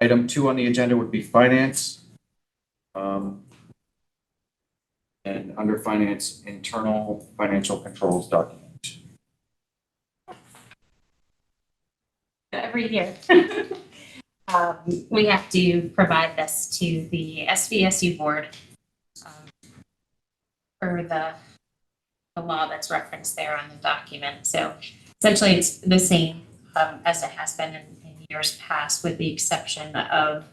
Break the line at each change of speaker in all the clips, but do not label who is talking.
Item 2 on the agenda would be finance. And under finance, internal financial controls document.
Every year. We have to provide this to the SVSU board for the law that's referenced there on the document. So essentially it's the same as it has been in years past, with the exception of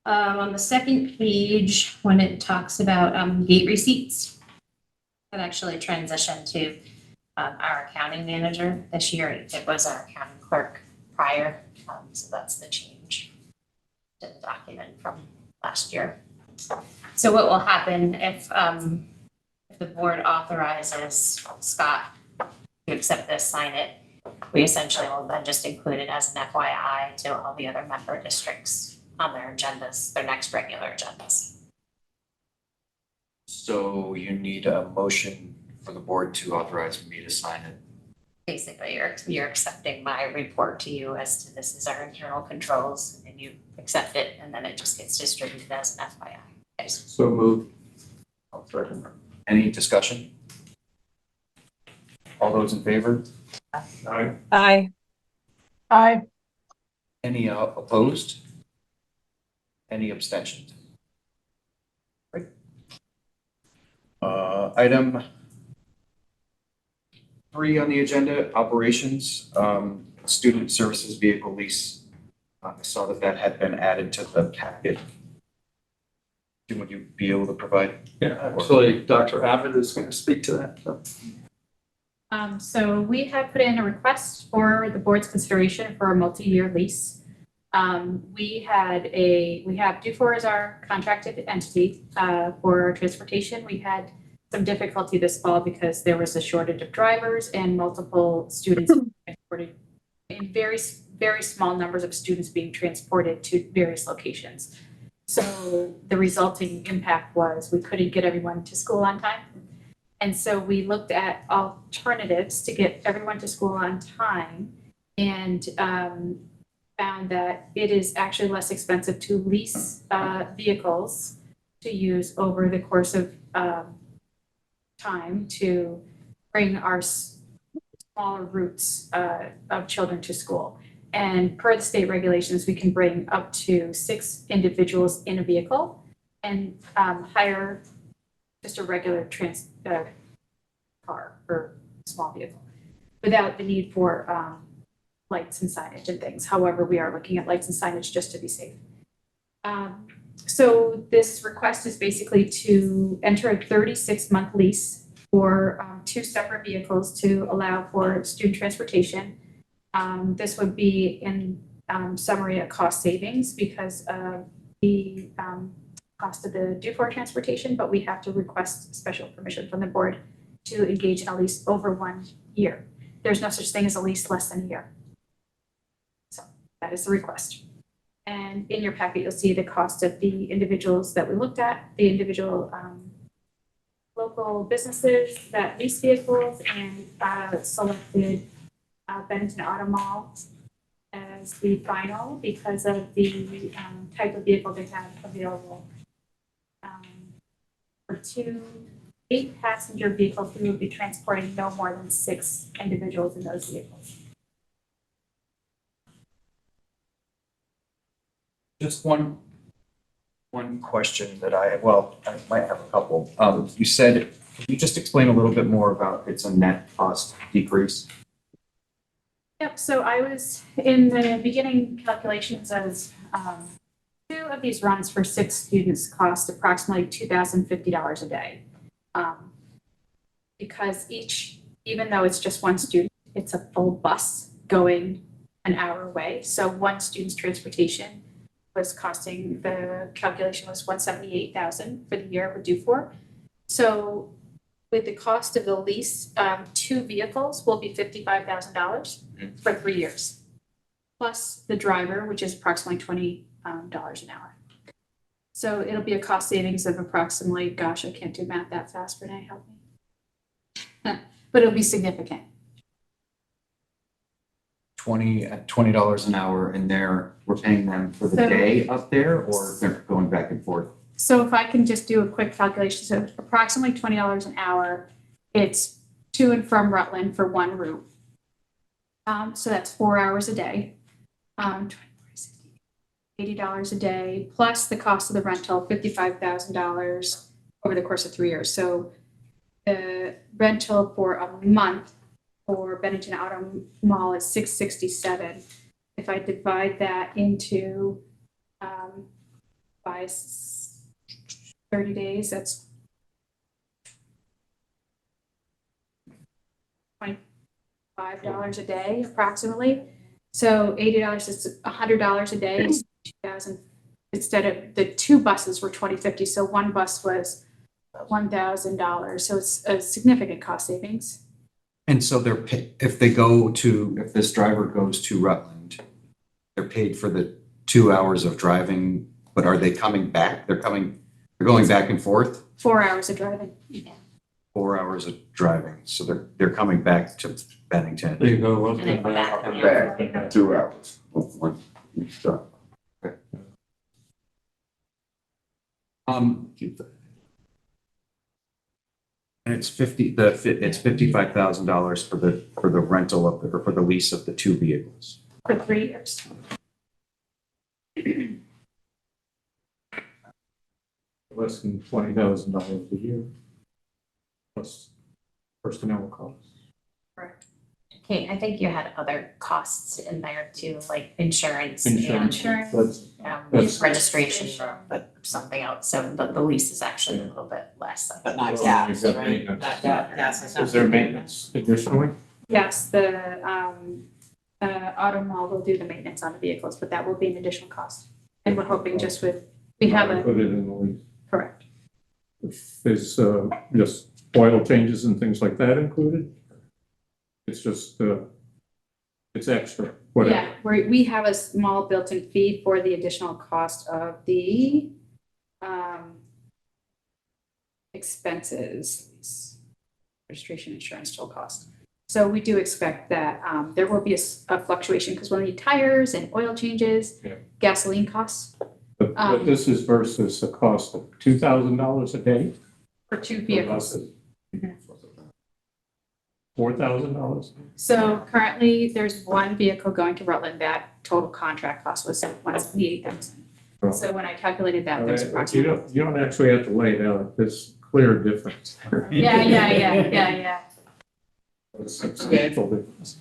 on the second page when it talks about gate receipts. It actually transitioned to our accounting manager this year. It was our accounting clerk prior, so that's the change to the document from last year. So what will happen if the board authorizes Scott to accept this, sign it, we essentially will then just include it as an FYI to all the other member districts on their agendas, their next regular agendas.
So you need a motion for the board to authorize me to sign it.
Basically, you're accepting my report to you as to this is our internal controls, and you accept it, and then it just gets distributed as an FYI. Okay.
So moved.
Any discussion? All those in favor?
Aye.
Aye.
Aye.
Any opposed? Any abstentions? Great. Item 3 on the agenda, operations, student services vehicle lease. I saw that had been added to the packet. Would you be able to provide?
Yeah, actually, Dr. Abbott is going to speak to that. So.
So we have put in a request for the board's consideration for a multi-year lease. We have Dufour as our contracted entity for our transportation. We had some difficulty this fall because there was a shortage of drivers and multiple students transported in very, very small numbers of students being transported to various locations. So the resulting impact was we couldn't get everyone to school on time. And so we looked at alternatives to get everyone to school on time and found that it is actually less expensive to lease vehicles to use over the course of time to bring our smaller routes of children to school. And per the state regulations, we can bring up to 6 individuals in a vehicle and hire just a regular car or small vehicle without the need for lights and signage and things. However, we are looking at lights and signage just to be safe. So this request is basically to enter a 36-month lease for 2 separate vehicles to allow for student transportation. This would be in summary a cost savings because of the cost of the Dufour transportation, but we have to request special permission from the board to engage in a lease over 1 year. There's no such thing as a lease less than a year. So that is the request. And in your packet, you'll see the cost of the individuals that we looked at, the individual local businesses that lease vehicles, and selected Benton Auto Mall as the final because of the type of vehicle they have available. For 2 8-passenger vehicles, we will be transporting no more than 6 individuals in those vehicles.
Just one question that I might have a couple. You said, can you just explain a little bit more about it's a net cost decrease?
Yep, so I was in the beginning calculations as 2 of these runs for 6 students cost approximately $2,050 a day. Because even though it's just 1 student, it's a full bus going an hour away. So 1 student's transportation was costing, the calculation was $178,000 for the year we're due for. So with the cost of the lease, 2 vehicles will be $55,000 for 3 years, plus the driver, which is approximately $20 an hour. So it'll be a cost savings of approximately, gosh, I can't do math that fast, Renee, help me. But it'll be significant.
at $20 an hour, and we're paying them for the
So-
day up there, or they're going back and forth?
So if I can just do a quick calculation, so approximately $20 an hour, it's to and from Rutland for one route. So that's 4 hours a day. 24, 60, $80 a day, plus the cost of the rental, $55,000 over the course of 3 years. So the rental for a month for Bennington Auto Mall is $667. If I divide that into by 30 days, that's $25 a day approximately. So $80 is $100 a day. It's 2,000. Instead of the two buses were 2050, so one bus was $1,000. So it's a significant cost savings.
And so if this driver goes to Rutland, they're paid for the 2 hours of driving, but are they coming back? They're going back and forth?
4 hours of driving.
4 hours of driving, so they're coming back to Bennington.
There you go. Up
And then
and
go
back.
back.
I'm back, 2 hours. One stop.
And it's $55,000 for the rental or for the lease of the two vehicles.
For 3 years.
Less than $20,000 a year. Plus personnel costs.
Correct.
Okay, I think you had other costs in there too, like insurance
Insurance.
Insurance.
and
That's-
registration, but something else. So the lease is actually a little bit less.
But not
Well,
gas,
you've got
right?
maintenance.
Not gas is not.
Is there maintenance additionally?
Yes, the auto mall will do the maintenance on the vehicles, but that will be an additional cost. And we're hoping just we have a,
Put it in the lease.
correct.
Is just oil changes and things like that included? It's just, it's extra, whatever.
Yeah, we have a small built-in fee for the additional cost of the expenses, registration, insurance, toll cost. So we do expect that there will be a fluctuation because we'll need tires and oil changes,
Yeah.
gasoline costs
But this is versus a cost of $2,000 a day?
for 2
for
vehicles.
buses. $4,000?
So currently, there's one vehicle going to Rutland that total contract cost was $178,000.
Oh.
So when I calculated that, there's
You
approximately.
don't actually have to lay it out, there's clear difference.
Yeah.
It's substantial difference.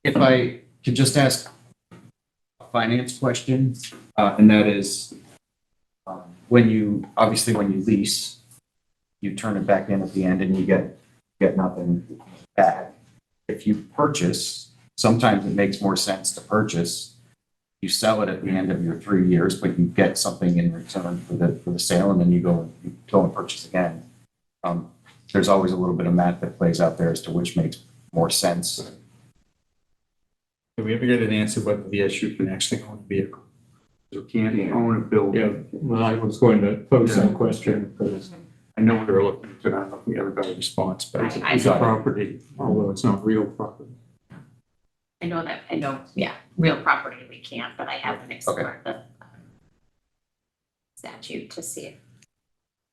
If I could just ask a finance question, and that is, when you lease, you turn it back in at the end and you get nothing back. If you purchase, sometimes it makes more sense to purchase. You sell it at the end of your 3 years, but you get something in return for the sale, and then you go and purchase again. There's always a little bit of math that plays out there as to which makes more sense.
Did we ever get an answer whether the VSU can actually own a vehicle? You can't own a building.
Yeah, well, I was going to pose that question because
I know we were looking into it. I don't know if we ever got a response, but
it's a property, although it's not real property.
I know, yeah, real property we can't, but I haven't explored the statute to see.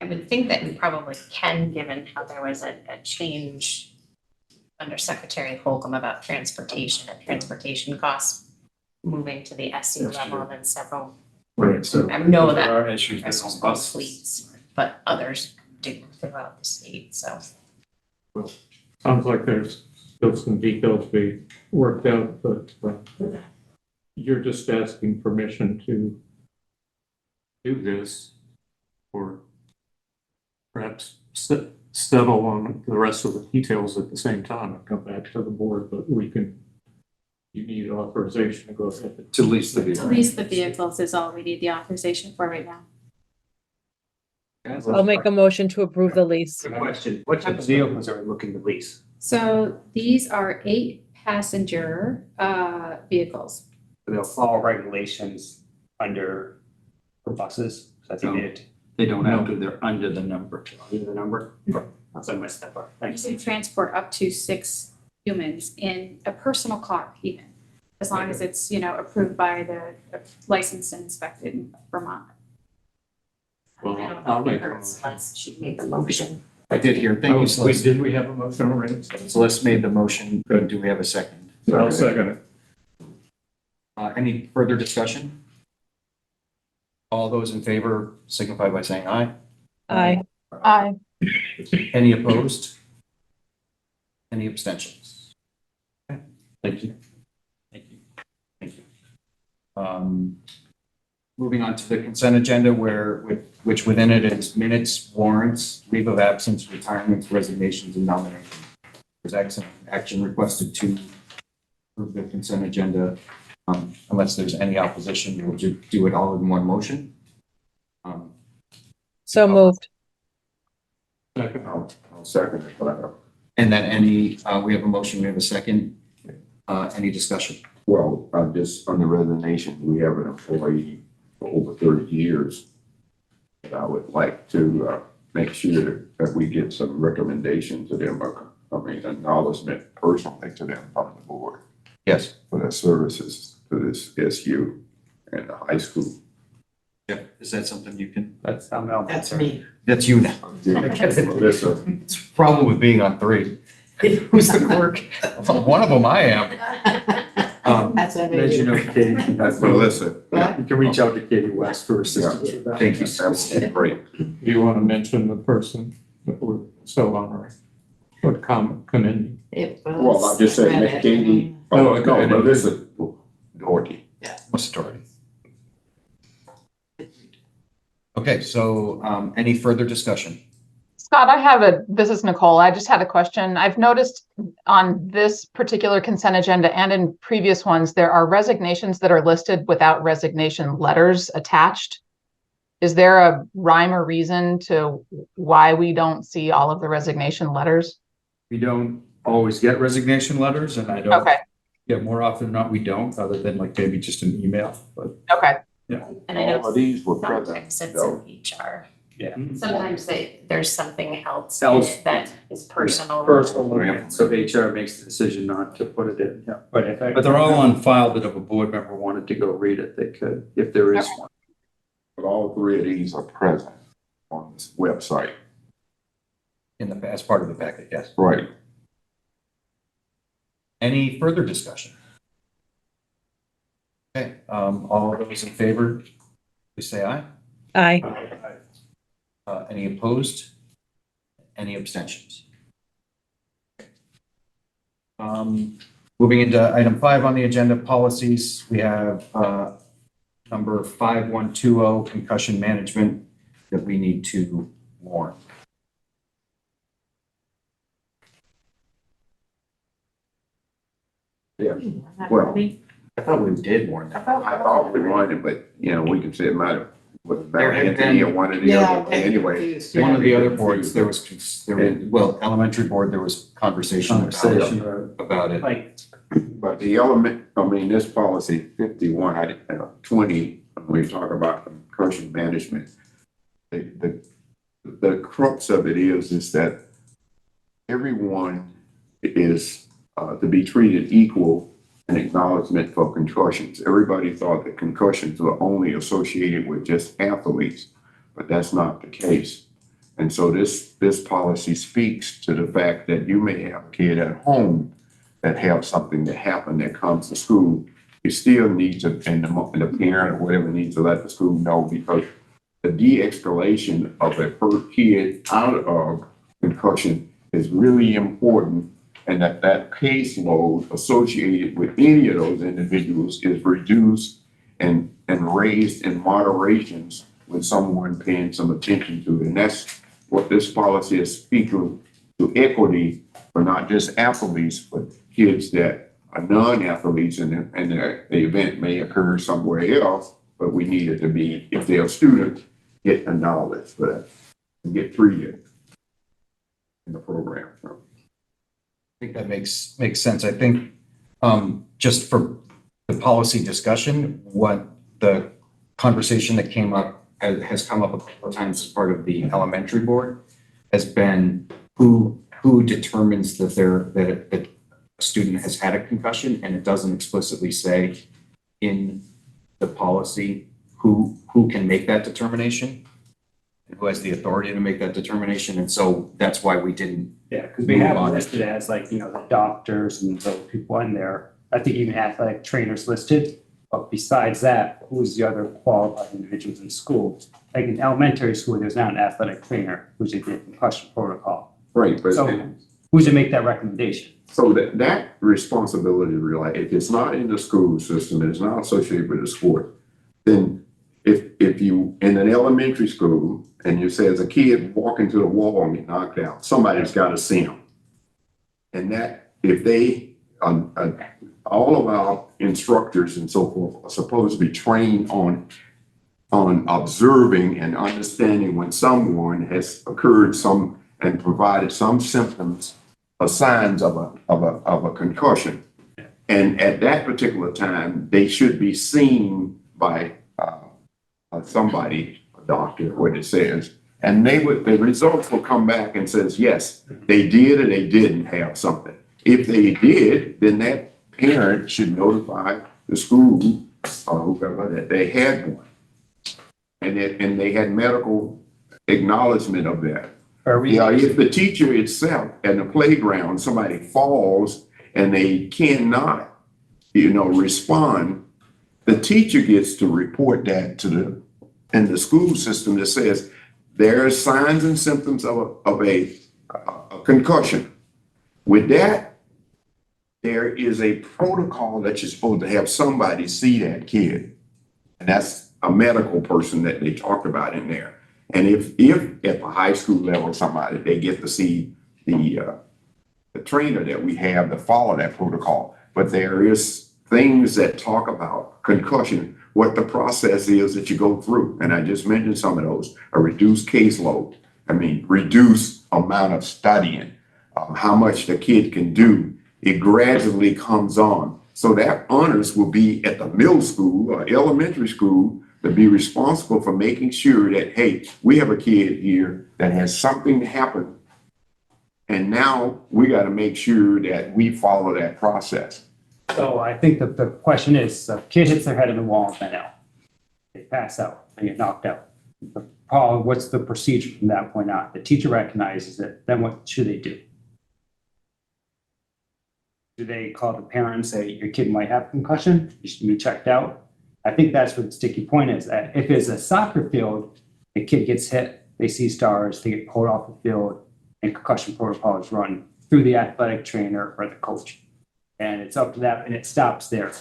I would think that we probably can, given how there was a change under Secretary Holcomb about transportation and transportation costs moving to the SU
That's
level
true.
and several,
Right, so.
I know that
There are issues
there's
with
small
buses.
fleets, but others do throughout the state, so.
Sounds like there's still some details to be worked out, but you're just asking permission to do this or perhaps settle on the rest of the details at the same time and come back to the board, but you need authorization to go ahead.
To lease the
At
vehicle.
least the vehicles is all we need the authorization for right now.
I'll make a motion to approve the lease.
Good question. What type of vehicles are we looking to lease?
So these are 8-passenger vehicles.
They'll follow regulations under for buses. So I think
They don't have to, they're under the number.
they the number. That's on my step up.
You
Thanks.
can transport up to 6 humans in a personal car even, as long as it's, approved by the licensed and inspected in Vermont.
Well,
I don't
I'll
know if
make
it
a
hurts
motion.
unless she made the motion.
I did hear, thank you,
Wait,
Celeste.
did we have a motion already?
Celeste made the motion, do we have a second?
I'll second it.
Any further discussion? All those in favor signify by saying aye.
Aye.
Aye.
Any opposed? Any abstentions? Okay, thank you. Thank you. Thank you. Moving on to the consent agenda which within it is minutes, warrants, leave of absence, retirements, resignations, and nominations. There's action requested to approve the consent agenda. Unless there's any opposition, we'll just do it all in one motion.
So moved.
Second.
I'll second it, but
And then we have a motion, we have a second. Any discussion?
well, just on the resignation, we have an employee for over 30 years. that I would like to make sure that we get some recommendation to them, acknowledgement personally to them from the board
Yes.
for their services to this SU and the high school.
Yeah. Is that something you can?
That's how Mel.
That's me.
That's you now.
Melissa,
It's a problem with being on three. Who's the clerk? One of them I am.
That's what
As you know, Katie,
that's Melissa.
you can reach out to Katie West for assistance with that.
Thank you.
That's great.
Do you want to mention the person that we're so honoring? What comment come in?
It was.
Well, I'm just saying, Miss Katie,
Oh,
no,
okay.
Melissa Doherty.
What's the story? Okay, so any further discussion?
Scott, this is Nicole. I just had a question. I've noticed on this particular consent agenda and in previous ones, there are resignations that are listed without resignation letters attached. Is there a rhyme or reason to why we don't see all of the resignation letters?
We don't always get resignation letters, and I don't,
Okay,
yeah, more often than not, we don't, other than like maybe just an email, but
okay.
And I know
All of these were present,
sometimes it's
though.
in HR.
Yeah.
Sometimes there's something else
Else.
that is personal.
personal, so HR makes the decision not to put it in, yeah.
But if I.
But they're all on file that if a board member wanted to go read it, they could, if there is one.
But all three of these are present on this website.
As part of the packet, yes.
Right.
Any further discussion? Okay, all those in favor, please say aye.
Aye.
Any opposed? Any abstentions? Moving into item 5 on the agenda, policies, we have number 5120, concussion management, that we need to warn.
Yeah. Well,
I thought we did warn that.
I thought we wanted, but, we can say it might was
There
back
had
Anthony or one of the
Yeah,
other, anyway.
One of the other boards, there was, elementary board, there was conversation
Conversation, right.
about it.
Like,
But this policy 51, 20, when we talk about concussion management, the crux of it is that everyone is to be treated equal and acknowledgement for concussions. Everybody thought that concussions were only associated with just athletes, but that's not the case. And so this policy speaks to the fact that you may have a kid at home that have something that happened that comes to school. You still need to, and the parent or whatever needs to let the school know, because the de-escalation of a hurt kid out of concussion is really important, and that caseload associated with any of those individuals is reduced and raised in moderations with someone paying some attention to it. And that's what this policy is speaking to, equity for not just athletes, but kids that are non-athletes, and the event may occur somewhere else, but we need it to be, if they're students, get the knowledge for that and get treated in the program.
I think that makes sense. I think just for the policy discussion, what the conversation that came up has come up a couple of times as part of the elementary board has been who determines that a student has had a concussion and it doesn't explicitly say in the policy who can make that determination, who has the authority to make that determination. And so that's why we didn't.
Yeah, because we have
Move on.
listed as like, you know, the doctors and those people in there. I think even athletic trainers listed. But besides that, who's the other qualified individuals in school? Like in elementary school, there's not an athletic trainer who's a concussion protocol.
Right, but.
So who's to make that recommendation?
So that responsibility, really, if it's not in the school system, and it's not associated with the sport, then if you, in an elementary school, and you say as a kid walking to the wall and get knocked out, somebody's got to see them. And that, if they, all of our instructors and so forth are supposed to be trained on observing and understanding when someone has occurred some and provided some symptoms or signs of a concussion. And at that particular time, they should be seen by somebody, a doctor, what it says. And the results will come back and says, yes, they did or they didn't have something. If they did, then that parent should notify the school or whoever that they had one. And they had medical acknowledgement of that. Yeah, if the teacher itself at the playground, somebody falls and they cannot, respond, the teacher gets to report that to the school system that says there are signs and symptoms of a concussion. With that, there is a protocol that you're supposed to have somebody see that kid. And that's a medical person that they talked about in there. And if at the high school level, somebody, they get to see the trainer that we have to follow that protocol. But there is things that talk about concussion, what the process is that you go through. And I just mentioned some of those, a reduced caseload. Reduced amount of studying, how much the kid can do. It gradually comes on. So that honors will be at the middle school or elementary school to be responsible for making sure that, hey, we have a kid here that has something happen. And now we got to make sure that we follow that process.
So I think that the question is, a kid hits their head in the wall and bent out. They pass out and get knocked out. Paul, what's the procedure from that point on? The teacher recognizes it, then what should they do? Do they call the parent and say, your kid might have concussion, you should be checked out? I think that's what the sticky point is, that if it's a soccer field, the kid gets hit, they see stars, they get pulled off the field, and concussion protocol is run through the athletic trainer or the coach. And it's up to that, and it stops there.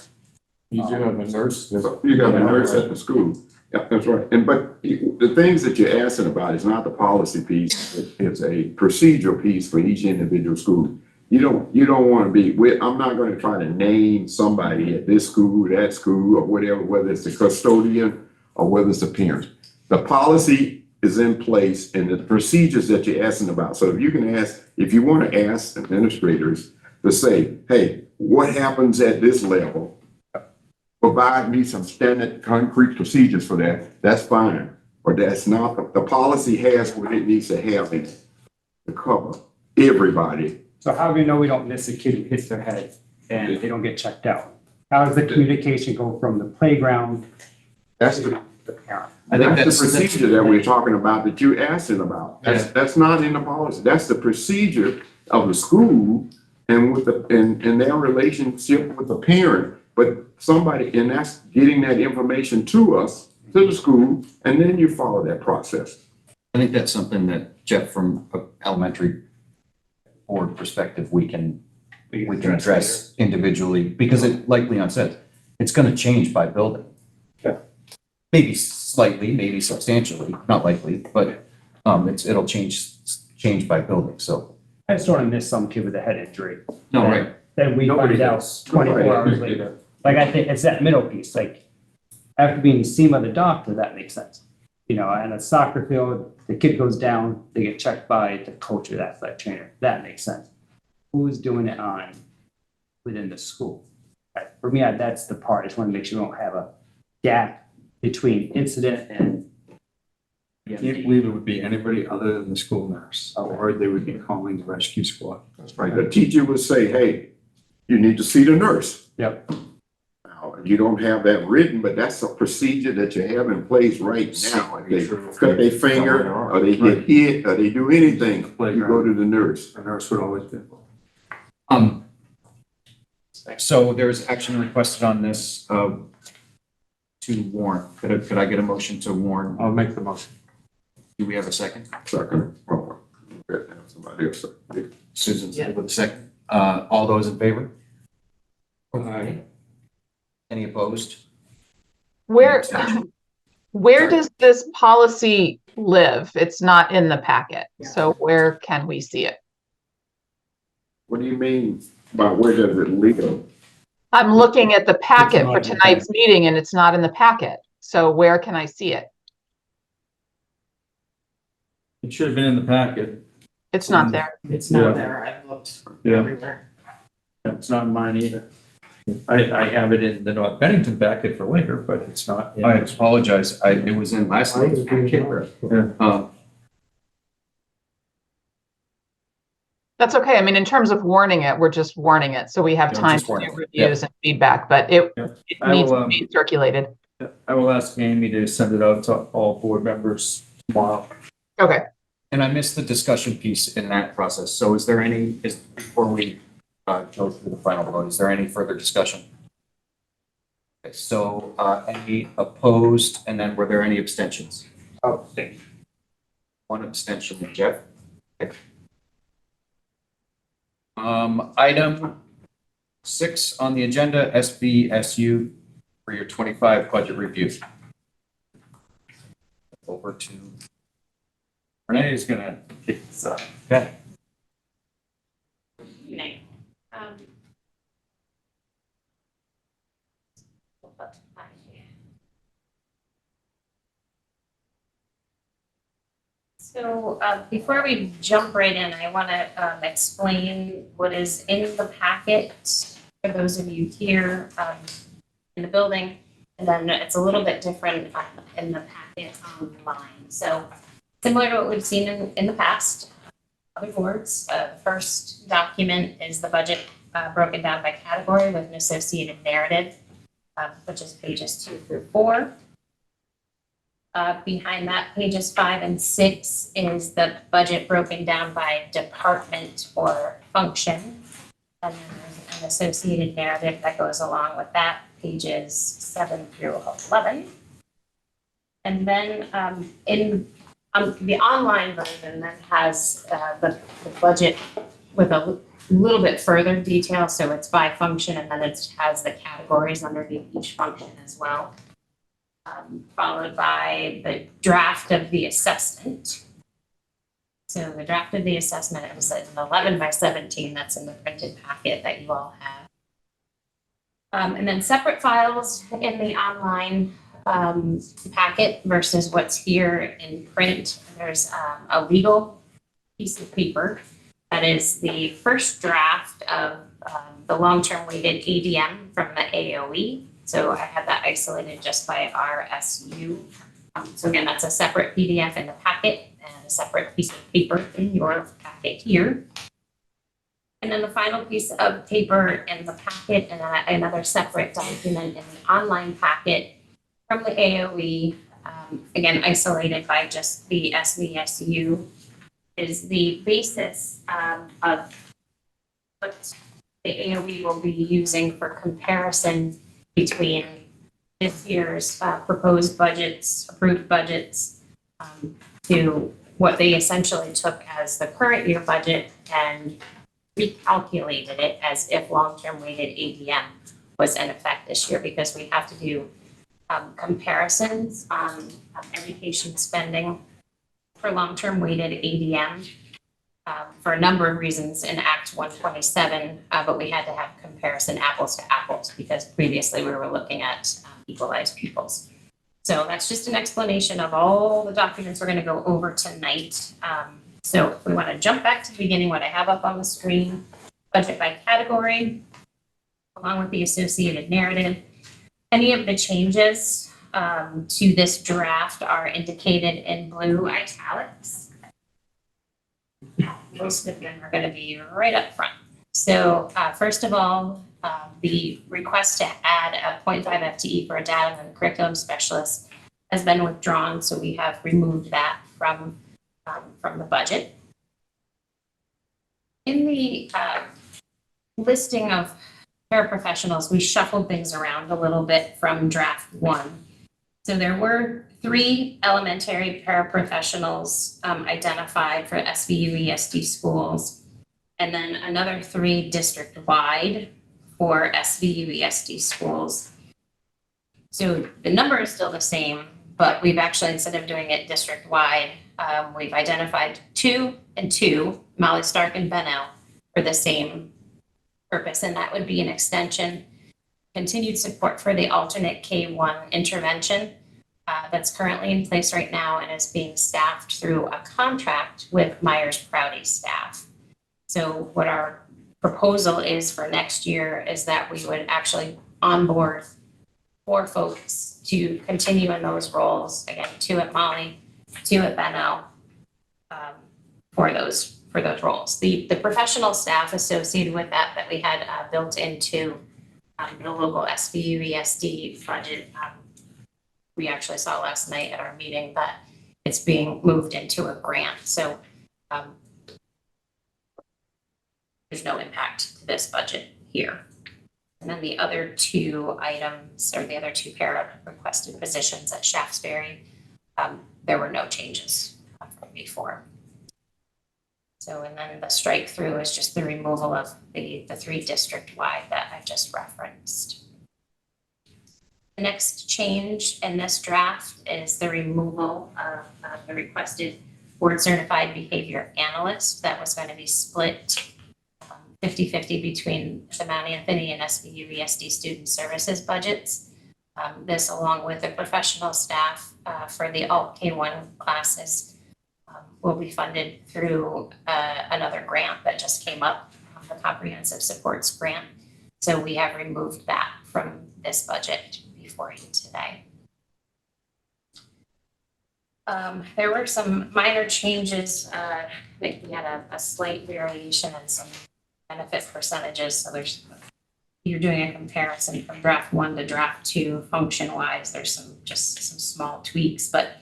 You do have a nurse.
You got a nurse at the school. Yeah, that's right. But the things that you're asking about is not the policy piece. It's a procedural piece for each individual school. You don't want to be, I'm not going to try to name somebody at this school, that school, or whatever, whether it's the custodian or whether it's the parent. The policy is in place and the procedures that you're asking about. So if you want to ask administrators to say, hey, what happens at this level? Provide me some standard concrete procedures for that. That's fine. Or that's not, the policy has what it needs to have in it to cover everybody.
So how do we know we don't miss a kid who hits their head and they don't get checked out? How does the communication go from the playground
That's
to the parent?
I think
That's the procedure that we're talking about, that you're asking about. That's not in the policy. That's the procedure of the school and with and their relationship with the parent. But somebody, and that's getting that information to us, to the school, and then you follow that process.
I think that's something that, Jeff, from an elementary board perspective, we can address individually, because it, like Leon said, it's going to change by building.
Yeah.
Maybe slightly, maybe substantially, not likely, but it'll change by building. So
I sort of missed some kid with a head injury.
no, right.
Then we
Nobody
find out
does.
24 hours later. Like, I think it's that middle piece, like, after being seen by the doctor, that makes sense. And a soccer field, the kid goes down, they get checked by the coach or the athletic trainer. That makes sense. Who's doing it within the school? For me, that's the part. I just want to make sure we don't have a gap between incident and.
I can't believe it would be anybody other than the school nurse, or they would be calling the rescue squad.
That's right. The teacher would say, hey, you need to see the nurse.
Yep.
Now, you don't have that written, but that's a procedure that you have in place right now. If they cut their finger, or they get hit, or they do anything, you go to the nurse.
The nurse would always be involved.
So there's action requested on this, to warn. Could I get a motion to warn?
I'll make the motion.
Do we have a second?
Second. Oh, somebody else.
Susan's with a second. All those in favor?
Aye.
Any opposed?
Where,
Abstention?
where
Sorry.
does this policy live? It's not in the packet. So where can we see it?
What do you mean by where does it live?
I'm looking at the packet
not
for
in the
tonight's meeting and it's not in the packet. So where can I see it?
It should have been in the packet.
It's not there.
It's
Yeah.
not there, I've looked
Yeah.
everywhere.
It's not in mine either. I have it in the North Bennington packet for later, but it's not. in-
I apologize. It was in last night's packet.
Yeah.
That's okay. I mean, in terms of warning it, we're just warning it. So we have
Yeah,
time
just
to
warning
do
it. Yeah.
reviews and feedback, but it
Yeah.
it
I
needs
will,
to be circulated.
I will ask Amy to send it out to all board members tomorrow.
Okay.
And I missed the discussion piece in that process. So is there any, before we go through the final vote, is there any further discussion? Okay, so any opposed, and then were there any abstentions?
Abstain.
One abstention, Jeff. Okay. Item 6 on the agenda, SVSU for your 25 budget review. Over to Renee is gonna kick this off. Okay.
Nay. So before we jump right in, I want to explain what is in the packet for those of you here in the building. And then it's a little bit different in the packet online. So similar to what we've seen in the past, other boards, the first document is the budget broken down by category with an associated narrative, which is pages 2 through 4. Behind that, pages 5 and 6 is the budget broken down by department or function. And then there's an associated narrative that goes along with that, pages 7 through 11. And then in the online version that has the budget with a little bit further detail, so it's by function, and then it has the categories underneath each function as well. Followed by the draft of the assessment. So the draft of the assessment, it was an 11 by 17, that's in the printed packet that you all have. And then separate files in the online packet versus what's here in print. There's a legal piece of paper that is the first draft of the long-term weighted ADM from the AOE. So I had that isolated just by RSU. So again, that's a separate PDF in the packet and a separate piece of paper in your packet here. And then the final piece of paper in the packet and another separate document in the online packet from the AOE, again, isolated by just the SVSU, is the basis of what the AOE will be using for comparison between this year's proposed budgets, approved budgets, to what they essentially took as the current year budget and recalculated it as if long-term weighted ADM was in effect this year, because we have to do comparisons on education spending for long-term weighted ADM for a number of reasons in Act 127, but we had to have comparison apples to apples because previously we were looking at equalized pupils. So that's just an explanation of all the documents we're going to go over tonight. So if we want to jump back to the beginning, what I have up on the screen, budget by category, along with the associated narrative. Any of the changes to this draft are indicated in blue italics. Most of them are going to be right up front. So first of all, the request to add a 0.5 FTE for a data and curriculum specialist has been withdrawn, so we have removed that from the budget. In the listing of paraprofessionals, we shuffled things around a little bit from draft 1. So there were 3 elementary paraprofessionals identified for SVU ESD schools, and then another 3 district-wide for SVU ESD schools. So the number is still the same, but we've actually, instead of doing it district-wide, we've identified 2 and 2, Molly Stark and Benel, for the same purpose, and that would be an extension, continued support for the alternate K-1 intervention that's currently in place right now and is being staffed through a contract with Myers-Prouty staff. So what our proposal is for next year is that we would actually onboard 4 folks to continue in those roles. Again, 2 at Molly, 2 at Benel, for those roles. The professional staff associated with that we had built into the local SVU ESD budget. We actually saw last night at our meeting that it's being moved into a grant. So there's no impact to this budget here. And then the other 2 items, or the other 2 para requested positions at Shaftesbury, there were no changes from before. So, and then the strike through is just the removal of the 3 district-wide that I just referenced. The next change in this draft is the removal of the requested board-certified behavior analyst that was going to be split 50-50 between the Mount Anthony and SVU ESD student services budgets. This, along with the professional staff for the Alt K-1 classes, will be funded through another grant that just came up, the Comprehensive Supports Grant. So we have removed that from this budget before you today. There were some minor changes. I think we had a slight variation in some benefit percentages. So you're doing a comparison from draft 1 to draft 2 function-wise. There's some small tweaks, but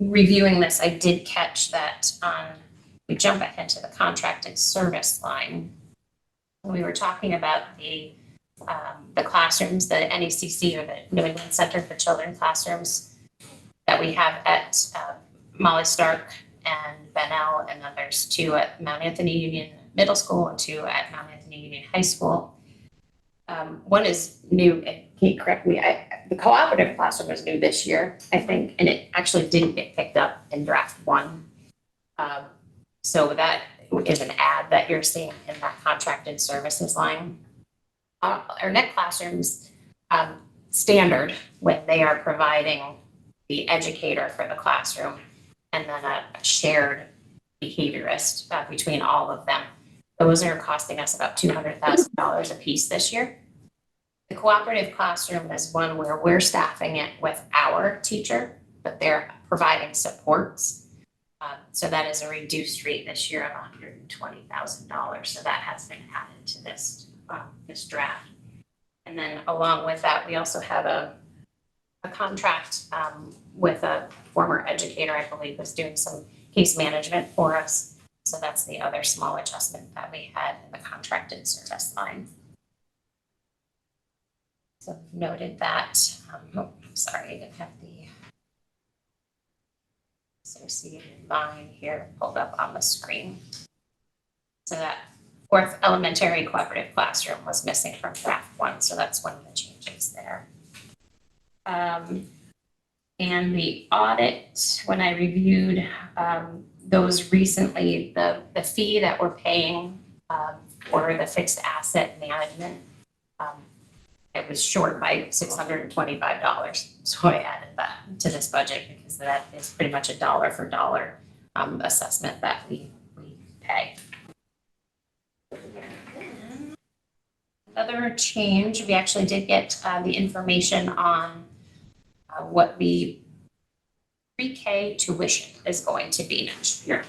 reviewing this, I did catch that we jump ahead to the contracted service line. We were talking about the classrooms, the NECC, or the New England Center for Children classrooms that we have at Molly Stark and Benel, and then there's 2 at Mount Anthony Union Middle School and 2 at Mount Anthony Union High School. One is new, Kate, correct me, the cooperative classroom was new this year, I think, and it actually didn't get picked up in draft 1. So that is an add that you're seeing in that contracted services line. Our net classrooms, standard when they are providing the educator for the classroom and then a shared behaviorist between all of them. Those are costing us about $200,000 a piece this year. The cooperative classroom is one where we're staffing it with our teacher, but they're providing supports. So that is a reduced rate this year of $120,000. So that has been added to this draft. And then along with that, we also have a contract with a former educator, I believe, was doing some case management for us. So that's the other small adjustment that we had in the contracted service line. So noted that, sorry, I didn't have the associated line here pulled up on the screen. So that 4th elementary cooperative classroom was missing from draft 1, so that's one of the changes there. And the audit, when I reviewed those recently, the fee that we're paying for the fixed asset management, it was short by $625. So I added that to this budget because that is pretty much a dollar for dollar assessment that we pay. Another change, we actually did get the information on what the pre-K tuition is going to be next year.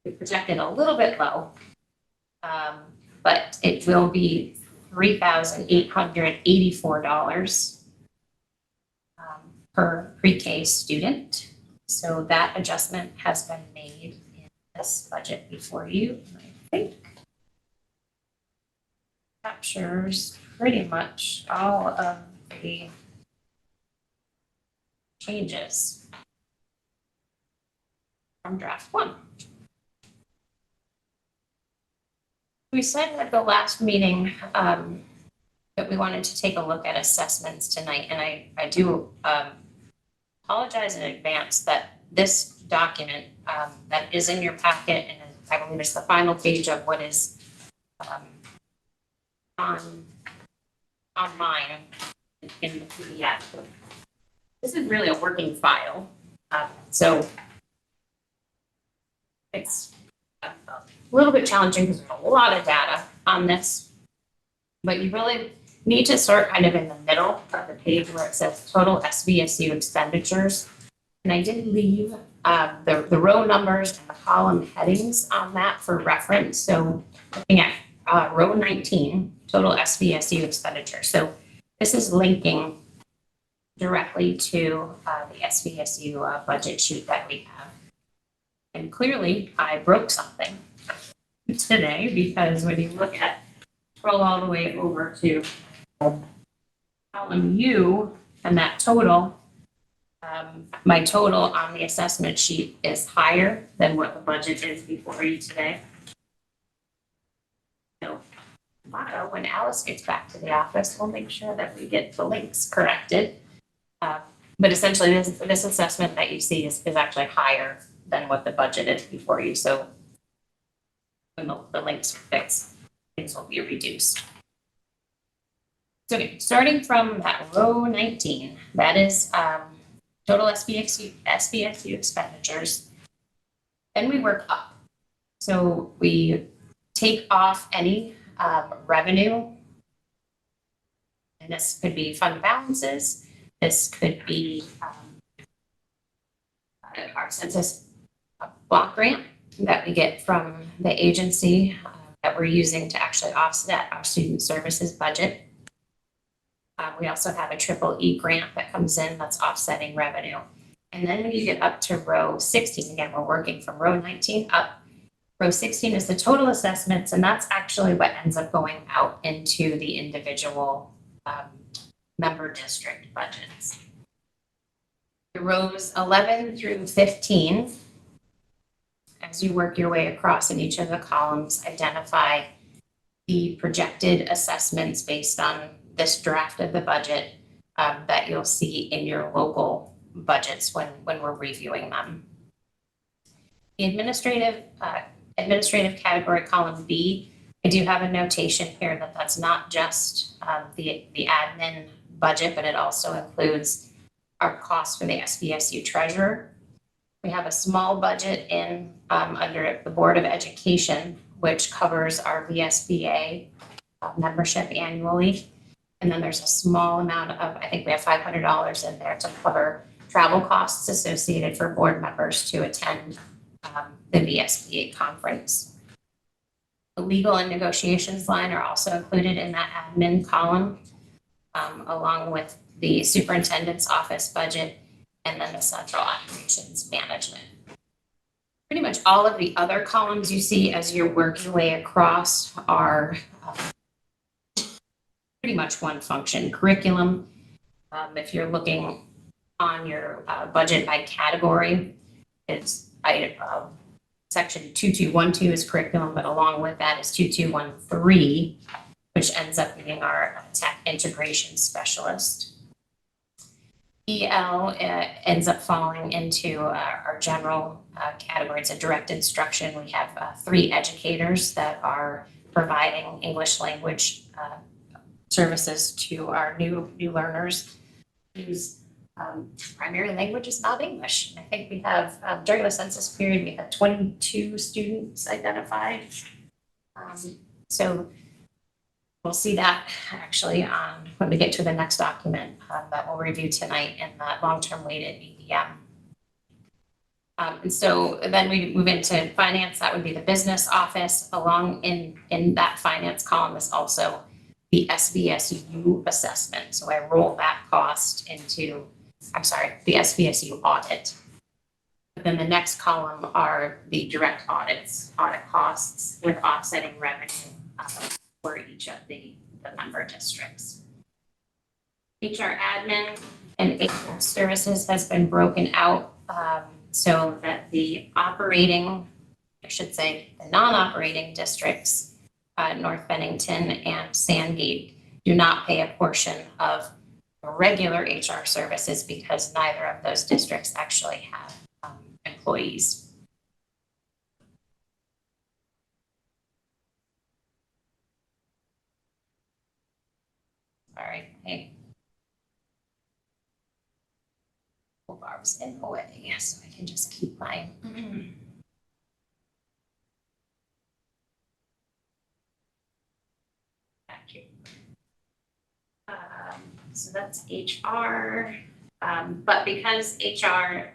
We projected a little bit low, But it will be $3,884 per pre-K student. So that adjustment has been made in this budget before you, and I think captures pretty much all of the changes from draft one. We said at the last meeting that we wanted to take a look at assessments tonight, and I do apologize in advance that this document that is in your packet, and I believe it's the final page of what is on mine in the PDF. This is really a working file, so it's a little bit challenging because there's a lot of data on this, but you really need to start kind of in the middle of the page where it says total SVSU expenditures. And I did leave the row numbers and the column headings on that for reference. So looking at row 19, total SVSU expenditure. So this is linking directly to the SVSU budget sheet that we have. And clearly I broke something today, because when you look at, scroll all the way over to column U and that total, my total on the assessment sheet is higher than what the budget is before you today. So tomorrow, when Alice gets back to the office, we'll make sure that we get the links corrected. But essentially this assessment that you see is actually higher than what the budget is before you. So when the links are fixed, things will be reduced. So okay, starting from that row 19, that is total SVSU expenditures. Then we work up. So we take off any revenue. And this could be fund balances. This could be our census block grant that we get from the agency that we're using to actually offset our student services budget. We also have a EEE grant that comes in that's offsetting revenue. And then when you get up to row 16, again, we're working from row 19 up. Row 16 is the total assessments, and that's actually what ends up going out into the individual member district budgets. The rows 11 through 15, as you work your way across in each of the columns, identify the projected assessments based on this draft of the budget that you'll see in your local budgets when we're reviewing them. The administrative category, column B, I do have a notation here that that's not just the admin budget, but it also includes our costs for the SVSU treasurer. We have a small budget in under the Board of Education, which covers our VSBA membership annually. And then there's a small amount of, I think we have $500 in there to cover travel costs associated for board members to attend the VSBA conference. The legal and negotiations line are also included in that admin column, along with the superintendent's office budget and then the central operations management. Pretty much all of the other columns you see as you're working your way across are pretty much one function. Curriculum, if you're looking on your budget by category, it's section 2212 is curriculum, but along with that is 2213, which ends up being our tech integration specialist. EL ends up falling into our general category. It's a direct instruction. We have 3 educators that are providing English language services to our new learners whose primary language is not English. I think we have, during the census period, we had 22 students identified. So we'll see that actually when we get to the next document that we'll review tonight in that long-term weighted BDM. And so then we move into finance, that would be the business office. Along in that finance column is also the SVSU assessment. So I roll that cost into, the SVSU audit. But then the next column are the direct audit costs with offsetting revenue for each of the member districts. HR admin and HR services has been broken out so that the non-operating districts, North Bennington and Sandgate, do not pay a portion of regular HR services because neither of those districts actually have employees. All right, hey. Barb's in the way, so I can just keep my. Back here. So that's HR, but because HR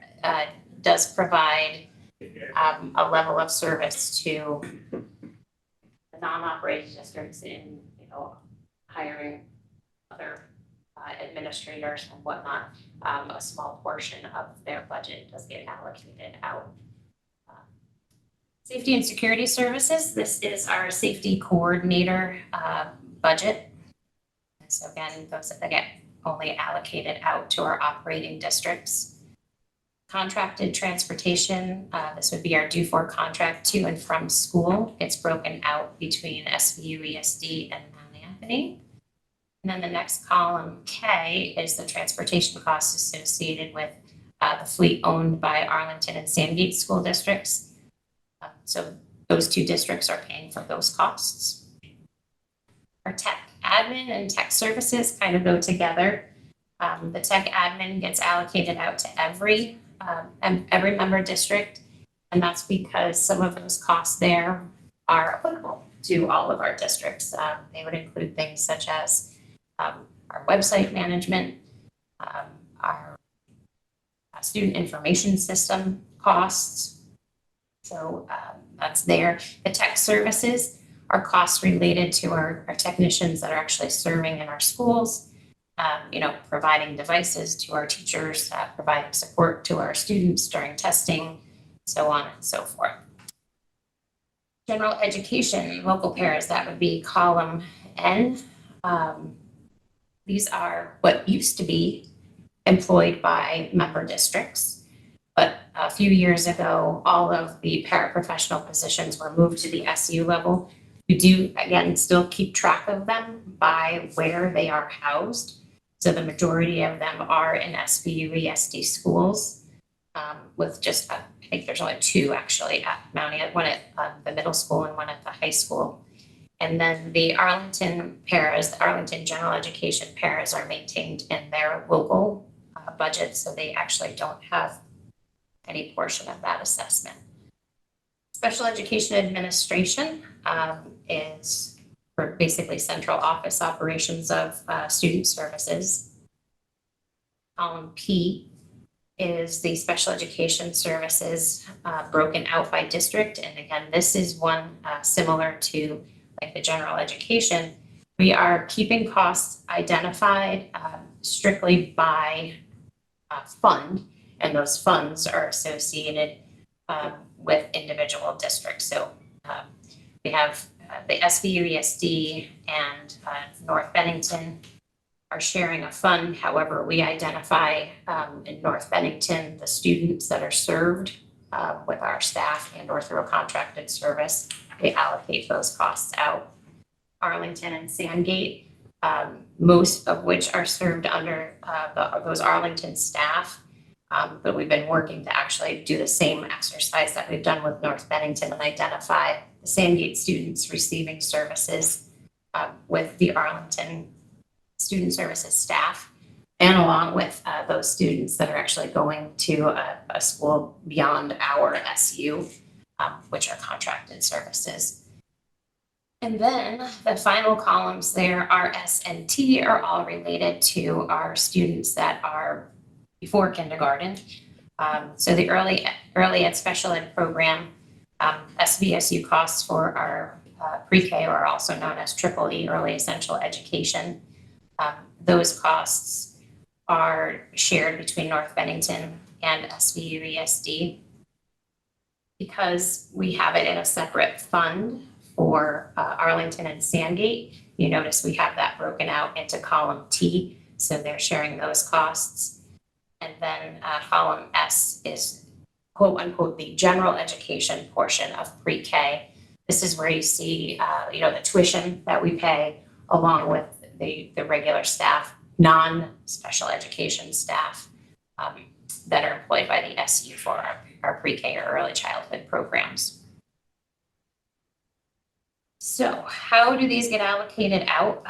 does provide a level of service to the non-operating districts in, hiring other administrators and whatnot, a small portion of their budget does get allocated out. Safety and security services, this is our safety coordinator budget. So again, those that get only allocated out to our operating districts. Contracted transportation, this would be our due for contract to and from school. It's broken out between SVU, ESD, and Mount Anthony. And then the next column, K, is the transportation costs associated with the fleet owned by Arlington and Sandgate school districts. So those two districts are paying for those costs. Our tech admin and tech services kind of go together. The tech admin gets allocated out to every member district, and that's because some of those costs there are applicable to all of our districts. They would include things such as our website management, our student information system costs. So that's there. The tech services are costs related to our technicians that are actually serving in our schools, providing devices to our teachers, providing support to our students during testing, so on and so forth. General education, local pairs, that would be column N. These are what used to be employed by member districts. But a few years ago, all of the paraprofessional positions were moved to the SU level. We do, again, still keep track of them by where they are housed. So the majority of them are in SVU ESD schools, with just, I think there's only two actually at Mount, one at the middle school and one at the high school. And then the Arlington paras, the Arlington General Education paras, are maintained in their local budget, so they actually don't have any portion of that assessment. Special education administration is for basically central office operations of student services. Column P is the special education services broken out by district. And again, this is one similar to like the general education. We are keeping costs identified strictly by fund, and those funds are associated with individual districts. So we have the SVU ESD and North Bennington are sharing a fund. However, we identify in North Bennington the students that are served with our staff and or through a contracted service. We allocate those costs out. Arlington and Sandgate, most of which are served under those Arlington staff. But we've been working to actually do the same exercise that we've done with North Bennington and identify the Sandgate students receiving services with the Arlington student services staff, and along with those students that are actually going to a school beyond our SU, which are contracted services. And then the final columns there, our S and T, are all related to our students that are before kindergarten. So the early ed special ed program, SVSU costs for our pre-K, or also known as triple E, early essential education. Those costs are shared between North Bennington and SVU ESD. Because we have it in a separate fund for Arlington and Sandgate, you notice we have that broken out into column T, so they're sharing those costs. And then column S is quote unquote the general education portion of pre-K. This is where you see the tuition that we pay along with the regular staff, non-special education staff that are employed by the SU for our pre-K or early childhood programs. So how do these get allocated out?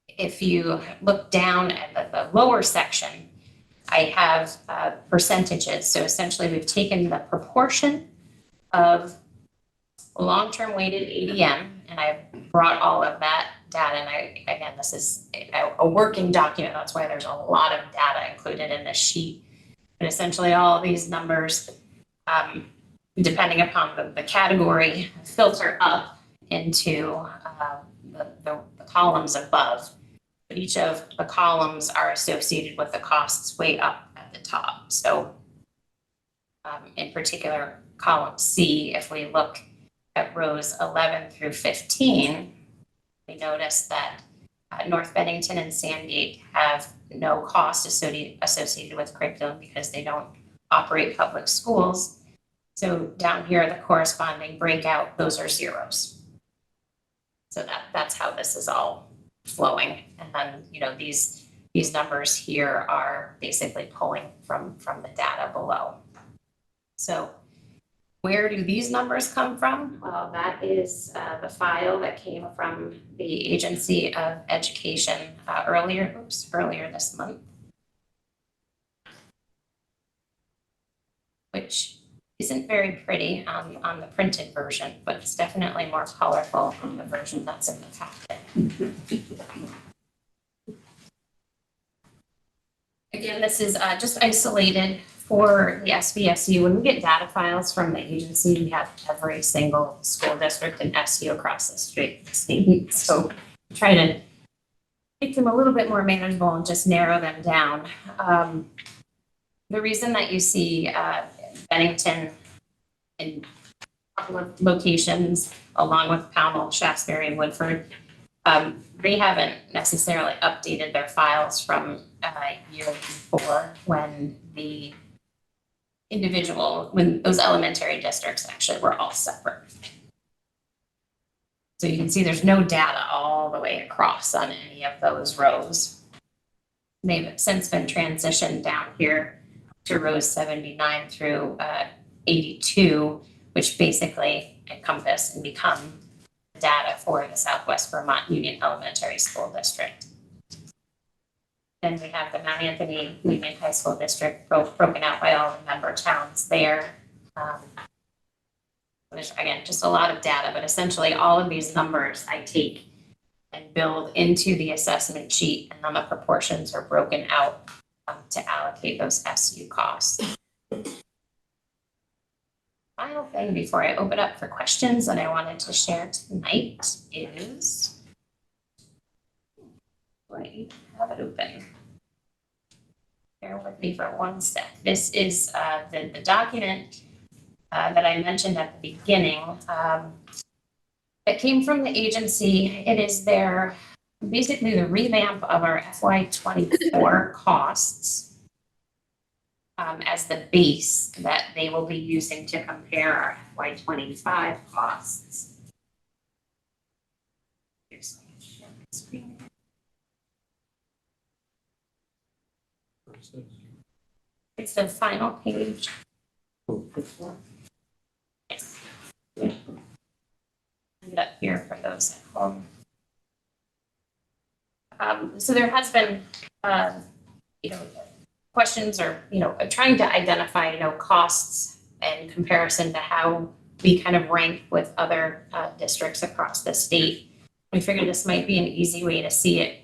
If you look down at the lower section, I have percentages. So essentially we've taken the proportion of long-term weighted ADM, and I've brought all of that data. And again, this is a working document. That's why there's a lot of data included in this sheet. But essentially all of these numbers, depending upon the category, filter up into the columns above. But each of the columns are associated with the costs way up at the top. So in particular, column C, if we look at rows 11 through 15, we notice that North Bennington and Sandgate have no cost associated with curriculum because they don't operate public schools. So down here, the corresponding breakout, those are zeros. So that's how this is all flowing. And then, these numbers here are basically pulling from the data below. So where do these numbers come from? Well, that is the file that came from the Agency of Education earlier this month, which isn't very pretty on the printed version, but it's definitely more colorful on the version that's in the packet. Again, this is just isolated for the SVSU. When we get data files from the agency, we have every single school district and SU across the state. So try to make them a little bit more manageable and just narrow them down. The reason that you see Bennington in a couple of locations, along with Pownell, Shaftesbury, and Woodford, they haven't necessarily updated their files from year before when when those elementary districts actually were all separate. So you can see there's no data all the way across on any of those rows. They've since been transitioned down here to rows 79 through 82, which basically encompass and become data for the Southwest Vermont Union Elementary School District. Then we have the Mount Anthony Union High School District broken out by all the member towns there. There's, again, just a lot of data, but essentially all of these numbers I take and build into the assessment sheet, and then the proportions are broken out to allocate those SU costs. Final thing before I open up for questions that I wanted to share tonight is, I have it open. Bear with me for one sec. This is the document that I mentioned at the beginning that came from the agency. It is basically the revamp of our FY24 costs as the base that they will be using to compare our FY25 costs. Here's my screen. It's the final page. Yes. Put it up here for those at home. So there has been, questions or, trying to identify, costs in comparison to how we kind of rank with other districts across the state. We figured this might be an easy way to see it.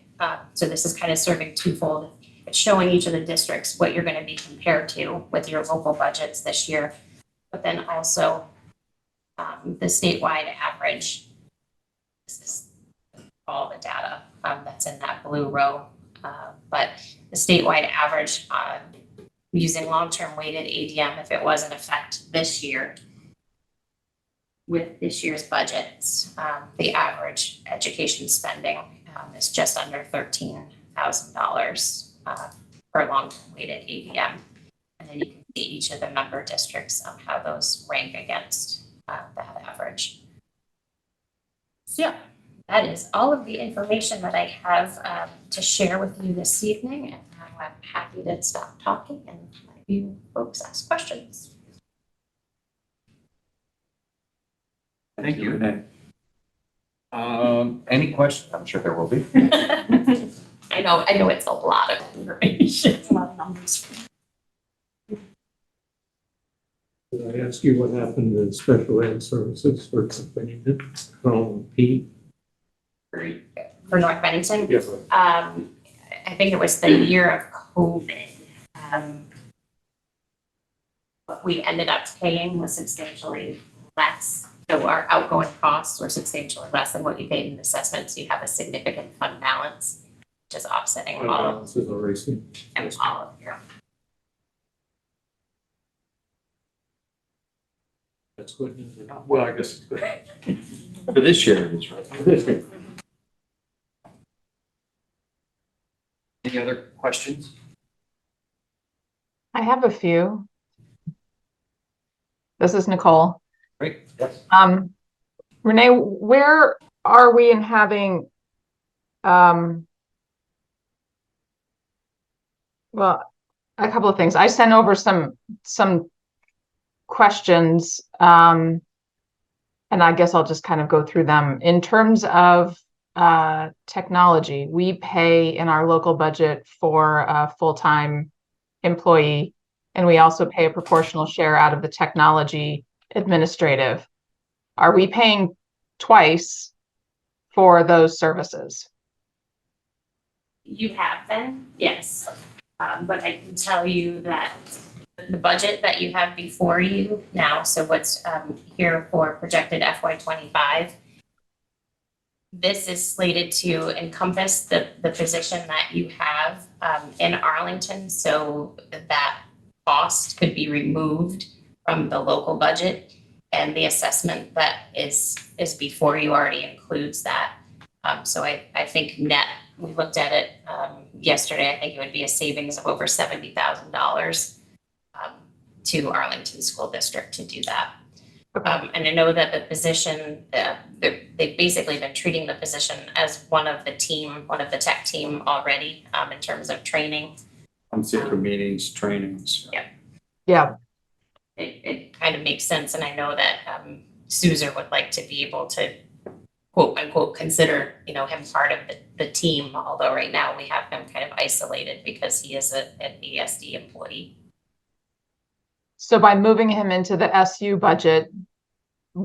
So this is kind of serving twofold. showing each of the districts what you're gonna be compared to with your local budgets this year. But then also, the statewide average. This is all the data, that's in that blue row. But the statewide average, using long-term weighted ADM, if it was in effect this year, with this year's budgets, the average education spending is just under $13,000 per long-term weighted ADM. And then you can see each of the member districts on how those rank against that average. So yeah, that is all of the information that I have to share with you this evening. And I'm happy to stop talking and let you folks ask questions.
Thank you. Any questions? I'm sure there will be.
I know it's a lot of information, it's a lot of numbers.
Did I ask you what happened to special ed services for company Pete?
For North Bennington,
Yes.
I think it was the year of COVID. What we ended up paying was substantially less. So our outgoing costs were substantially less than what you paid in assessments. You have a significant fund balance, which is offsetting all of
Balances are racing.
your.
That's good. Well, I guess it's good.
For this year, it is, right?
Any other questions?
I have a few. This is Nicole.
Great, yes.
Renee, where are we in having, well, a couple of things. I sent over some questions, and I guess I'll just kind of go through them. In terms of technology, we pay in our local budget for a full-time employee, and we also pay a proportional share out of the technology administrative. Are we paying twice for those services?
You have been, yes. But I can tell you that the budget that you have before you now, so what's here for projected FY25, this is slated to encompass the position that you have in Arlington, so that cost could be removed from the local budget, and the assessment that is before you already includes that. So I think net, we looked at it yesterday, I think it would be a savings of over $70,000 to Arlington School District to do that. And I know that the position, they've basically been treating the position as one of the tech team already in terms of training.
Secret meetings, trainings.
Yeah.
It kind of makes sense, and I know that Suzer would like to be able to quote unquote consider, him part of the team, although right now we have him kind of isolated because he is an ESD employee.
So by moving him into the SU budget,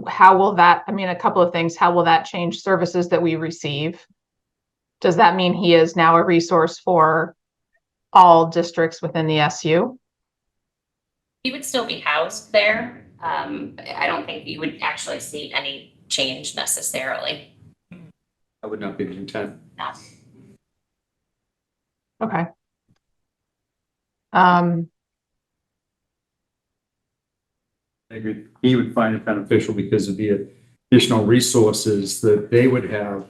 how will that, a couple of things, how will that change services that we receive? Does that mean he is now a resource for all districts within the SU?
He would still be housed there. I don't think you would actually see any change necessarily.
That would not be the intent.
No.
Okay.
I agree. He would find it beneficial because of the additional resources that they would have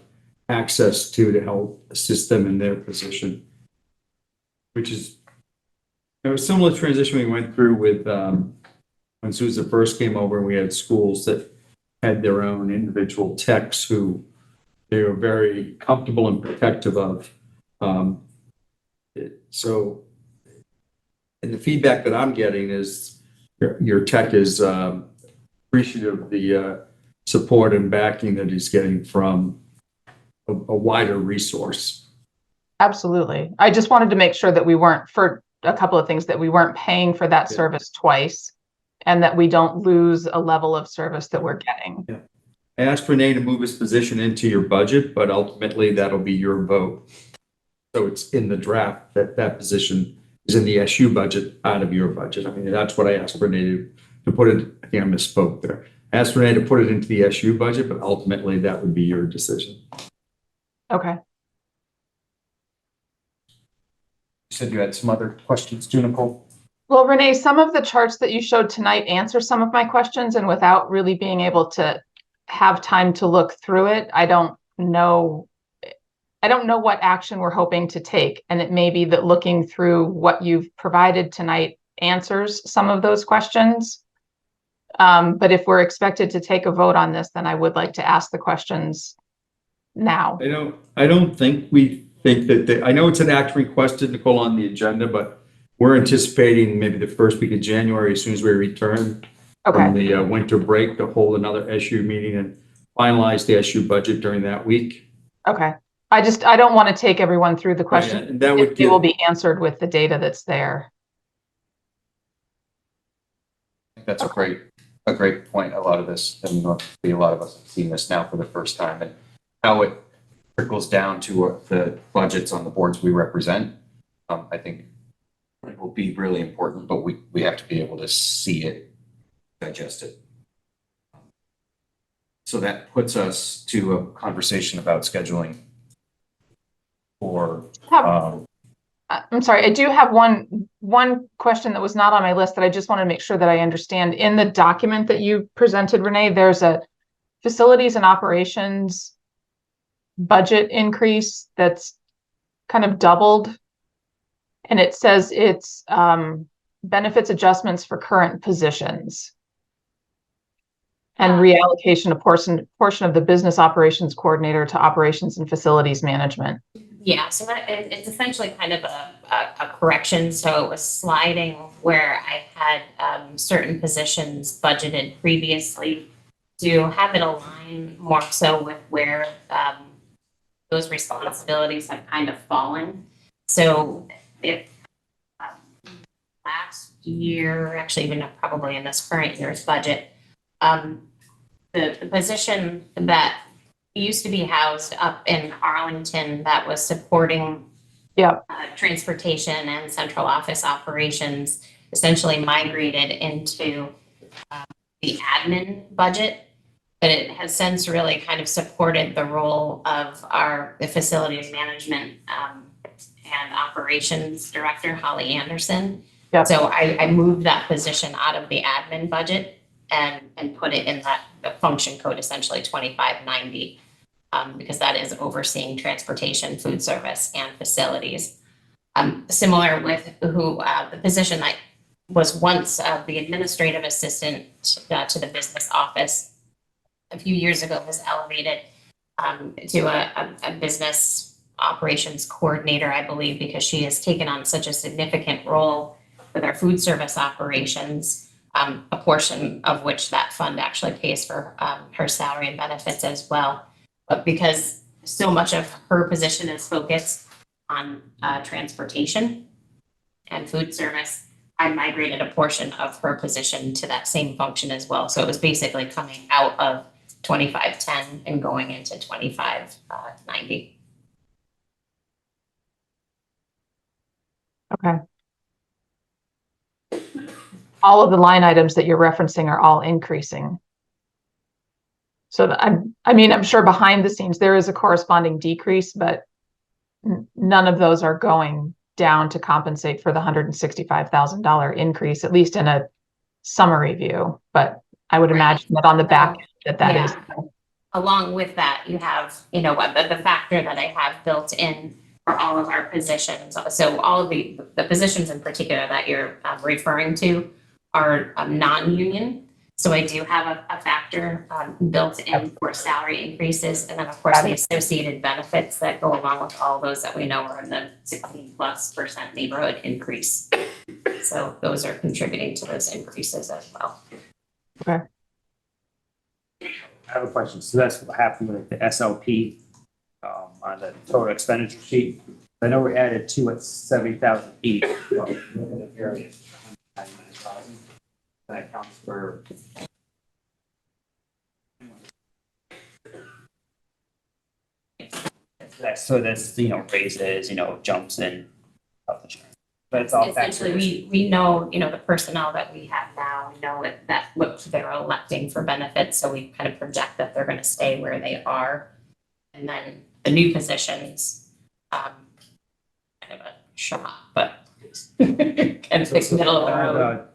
access to help assist them in their position. Which is a similar transition we went through with when Susan first came over, and we had schools that had their own individual techs who they were very comfortable and protective of. So, and the feedback that I'm getting is your tech is appreciative of the support and backing that he's getting from a wider resource.
Absolutely. I just wanted to make sure that we weren't, for a couple of things, that we weren't paying for that service twice, and that we don't lose a level of service that we're getting.
Yeah. I asked Renee to move his position into your budget, but ultimately that'll be your vote. So it's in the draft that that position is in the SU budget out of your budget. I mean, that's what I asked Renee to put it, I think I misspoke there. I asked Renee to put it into the SU budget, but ultimately that would be your decision.
Okay.
You said you had some other questions too, Nicole?
Well, Renee, some of the charts that you showed tonight answer some of my questions, and without really being able to have time to look through it, I don't know what action we're hoping to take. And it may be that looking through what you've provided tonight answers some of those questions. But if we're expected to take a vote on this, then I would like to ask the questions now.
I don't think we think that, I know it's an act requested, Nicole, on the agenda, but we're anticipating maybe the first week of January, as soon as we return from
Okay,
the winter break, to hold another SU meeting and finalize the SU budget during that week.
okay. I don't want to take everyone through the questions.
And that would
They will
give,
be answered with the data that's there.
That's a great point. A lot of this, and a lot of us have seen this now for the first time, and how it trickles down to the budgets on the boards we represent. I think it will be really important, but we have to be able to see it, digest it. So that puts us to a conversation about scheduling for,
I'm sorry, I do have one question that was not on my list that I just want to make sure that I understand. In the document that you presented, Renee, there's a facilities and operations budget increase that's kind of doubled. And it says it's benefits adjustments for current positions and reallocation a portion of the business operations coordinator to operations and facilities management.
Yeah, so it's essentially kind of a correction. So it was sliding where I had certain positions budgeted previously to have it align more so with where those responsibilities have kind of fallen. So if last year, actually even probably in this current year's budget, the position that used to be housed up in Arlington that was supporting transportation and central office operations essentially migrated into the admin budget, but it has since really kind of supported the role of the facilities management and operations director, Holly Anderson.
Yep.
So I moved that position out of the admin budget and put it in the function code, essentially 2590. Because that is overseeing transportation, food service, and facilities. Similar with the position that was once the administrative assistant to the business office a few years ago was elevated to a business operations coordinator, I believe, because she has taken on such a significant role with our food service operations, a portion of which that fund actually pays for her salary and benefits as well. But because so much of her position is focused on transportation and food service, I migrated a portion of her position to that same function as well. So it was basically coming out of 2510 and going into 2590.
Okay. All of the line items that you're referencing are all increasing. So I'm sure behind the scenes there is a corresponding decrease, but none of those are going down to compensate for the $165,000 increase, at least in a summary view. But I would imagine that on the back that is.
Along with that, you have, the factor that I have built in for all of our positions. So all of the positions in particular that you're referring to are non-union. So I do have a factor built in for salary increases, and then of course the associated benefits that go along with all those that we know are in the 16+% neighborhood increase. So those are contributing to those increases as well.
Okay.
I have a question. So that's what happened with the SLP on the total expenditure sheet. I know we added two at 70,000 each. That counts for. that's, raises, jumps in health insurance. But it's all
Essentially,
factors.
we know, the personnel that we have now, we know what they're electing for benefits, so we kind of project that they're gonna stay where they are. And then the new positions, kind of a shock, but kind of like middle of the road.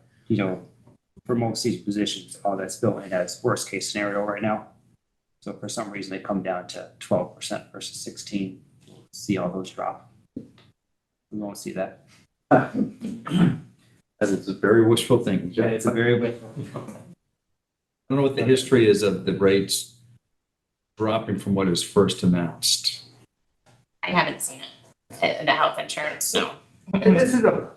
For most of these positions, all that's built in as worst case scenario right now. So for some reason, they come down to 12% versus 16, see all those drop. We won't see that.
That is a very wishful thinking.
Yeah, it's a very big.
I don't know what the history is of the rates dropping from what is first announced.
I haven't seen it, the health insurance, so.
This is a,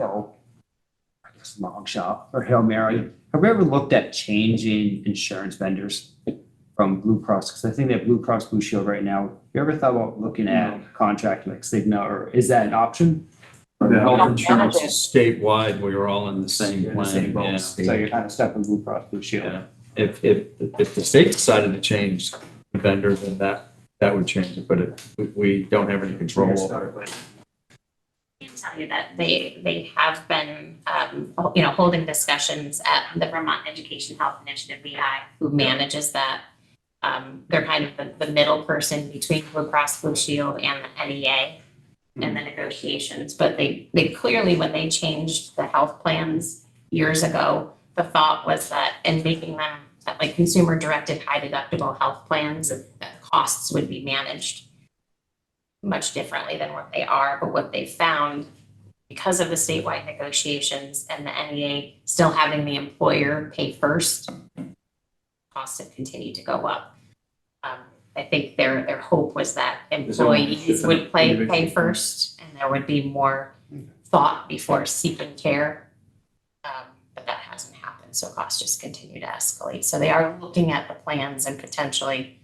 I guess long shot or Hail Mary. Have we ever looked at changing insurance vendors from Blue Cross? Because I think they have Blue Cross Blue Shield right now. You ever thought about looking at contract like Cigna, or is that an option?
The health insurance is statewide, we are all in the same
You're in the same
plan.
boat.
Yeah.
So you're kind of stuck in Blue Cross Blue Shield.
Yeah. If the state decided to change the vendor, then that would change it, but we don't have any control over it.
I can tell you that they have been, holding discussions at the Vermont Education Health Initiative, VI, who manages that. They're kind of the middle person between Blue Cross Blue Shield and the NEA and the negotiations. But they clearly, when they changed the health plans years ago, the thought was that in making them like consumer directed high deductible health plans, that costs would be managed much differently than what they are. But what they found, because of the statewide negotiations and the NEA still having the employer pay first, costs have continued to go up. I think their hope was that employees would pay first, and there would be more thought before seeking care. But that hasn't happened, so costs just continue to escalate. So they are looking at the plans and potentially,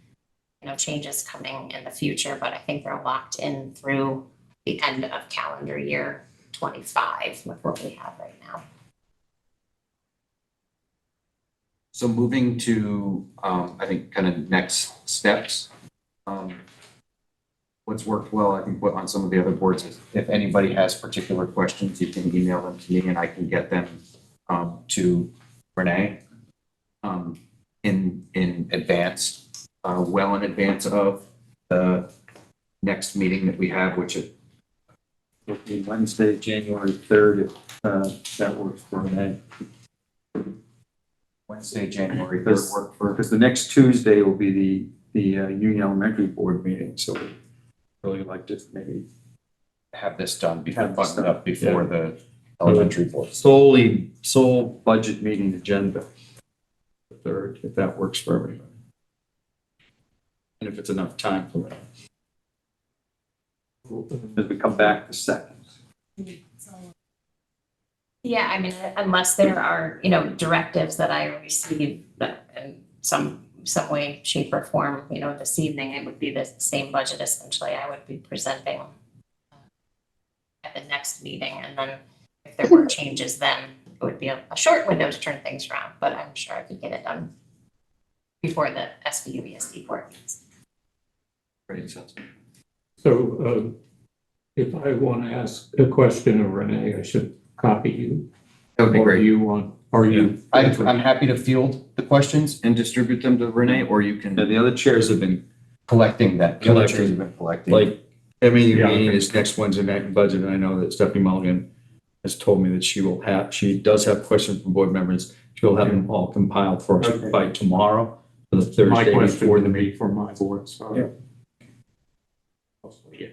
changes coming in the future, but I think they're locked in through the end of calendar year 25 with what we have right now.
So moving to, I think, kind of next steps. What's worked well, I think, what on some of the other boards is if anybody has particular questions, you can email them to me and I can get them to Renee in advance, well in advance of the next meeting that we have, which is
It'll be Wednesday, January 3rd, if that works for Renee.
Wednesday, January 3rd work for.
Because the next Tuesday will be the Union Elementary Board meeting, so we'd really like to maybe
Have this done before,
Have this
button it
done,
up before
yeah.
the elementary board.
sole budget meeting agenda. The 3rd, if that works for everybody. And if it's enough time for it. As we come back the 2nd.
Yeah, I mean, unless there are, directives that I receive that in some way, shape or form, this evening, it would be the same budget essentially I would be presenting at the next meeting. And then if there were changes, then it would be a short window to turn things around, but I'm sure I could get it done before the SVU board meets.
Great, sounds good.
So if I want to ask a question of Renee, I should copy you.
That would be
Or
great.
you want, or you?
I'm happy to field the questions and distribute them to Renee, or you can
And the other chairs have been,
collecting that. The other chairs have been collecting.
like, MAU
Yeah.
meeting is next Wednesday night in budget, and I know that Stephanie Mulligan has told me that she does have questions from board members. She'll have them all compiled for us
Okay.
by tomorrow, for the
My
Thursday
question
before the
would
meeting.
be for my board, so.
Yeah.
Yeah.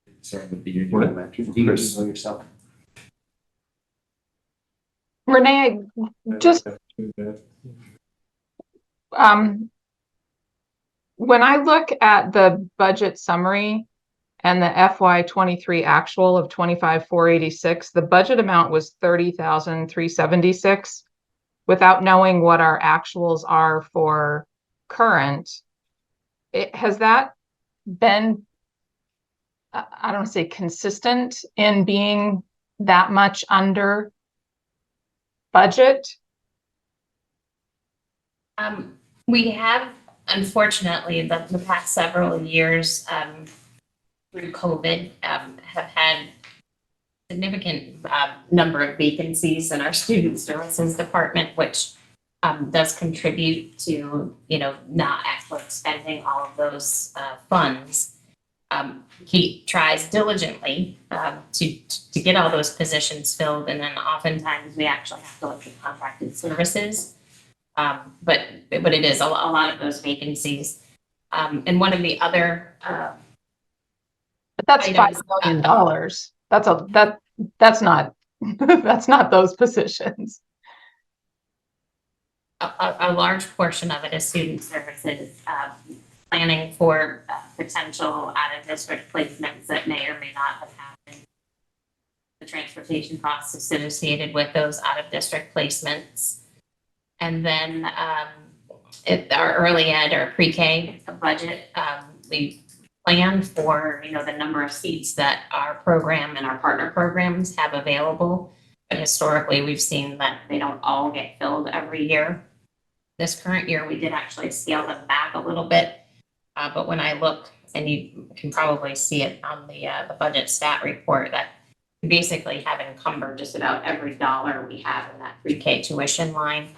Concerned with the Union
What?
Elementary.
You can email yourself.
Renee, Just- when I look at the budget summary and the FY 23 actual of 25,486, the budget amount was 30,376. Without knowing what our actuals are for current, has that been, I don't want to say consistent in being that much under budget?
We have unfortunately, the past several years, through COVID, have had significant number of vacancies in our student services department, which does contribute to, not actually spending all of those funds. He tries diligently to get all those positions filled, and then oftentimes we actually have to look at contracted services. But it is a lot of those vacancies. And one of the other
But that's
items,
$5 million. That's not, that's not those positions.
a large portion of it is student services, planning for potential out-of-district placements that may or may not have happened. The transportation costs associated with those out-of-district placements. And then our early ed or pre-K budget, we plan for, the number of seats that our program and our partner programs have available. But historically, we've seen that they don't all get filled every year. This current year, we did actually scale them back a little bit. But when I look, and you can probably see it on the budget stat report, that we basically have encumbered just about every dollar we have in that pre-K tuition line,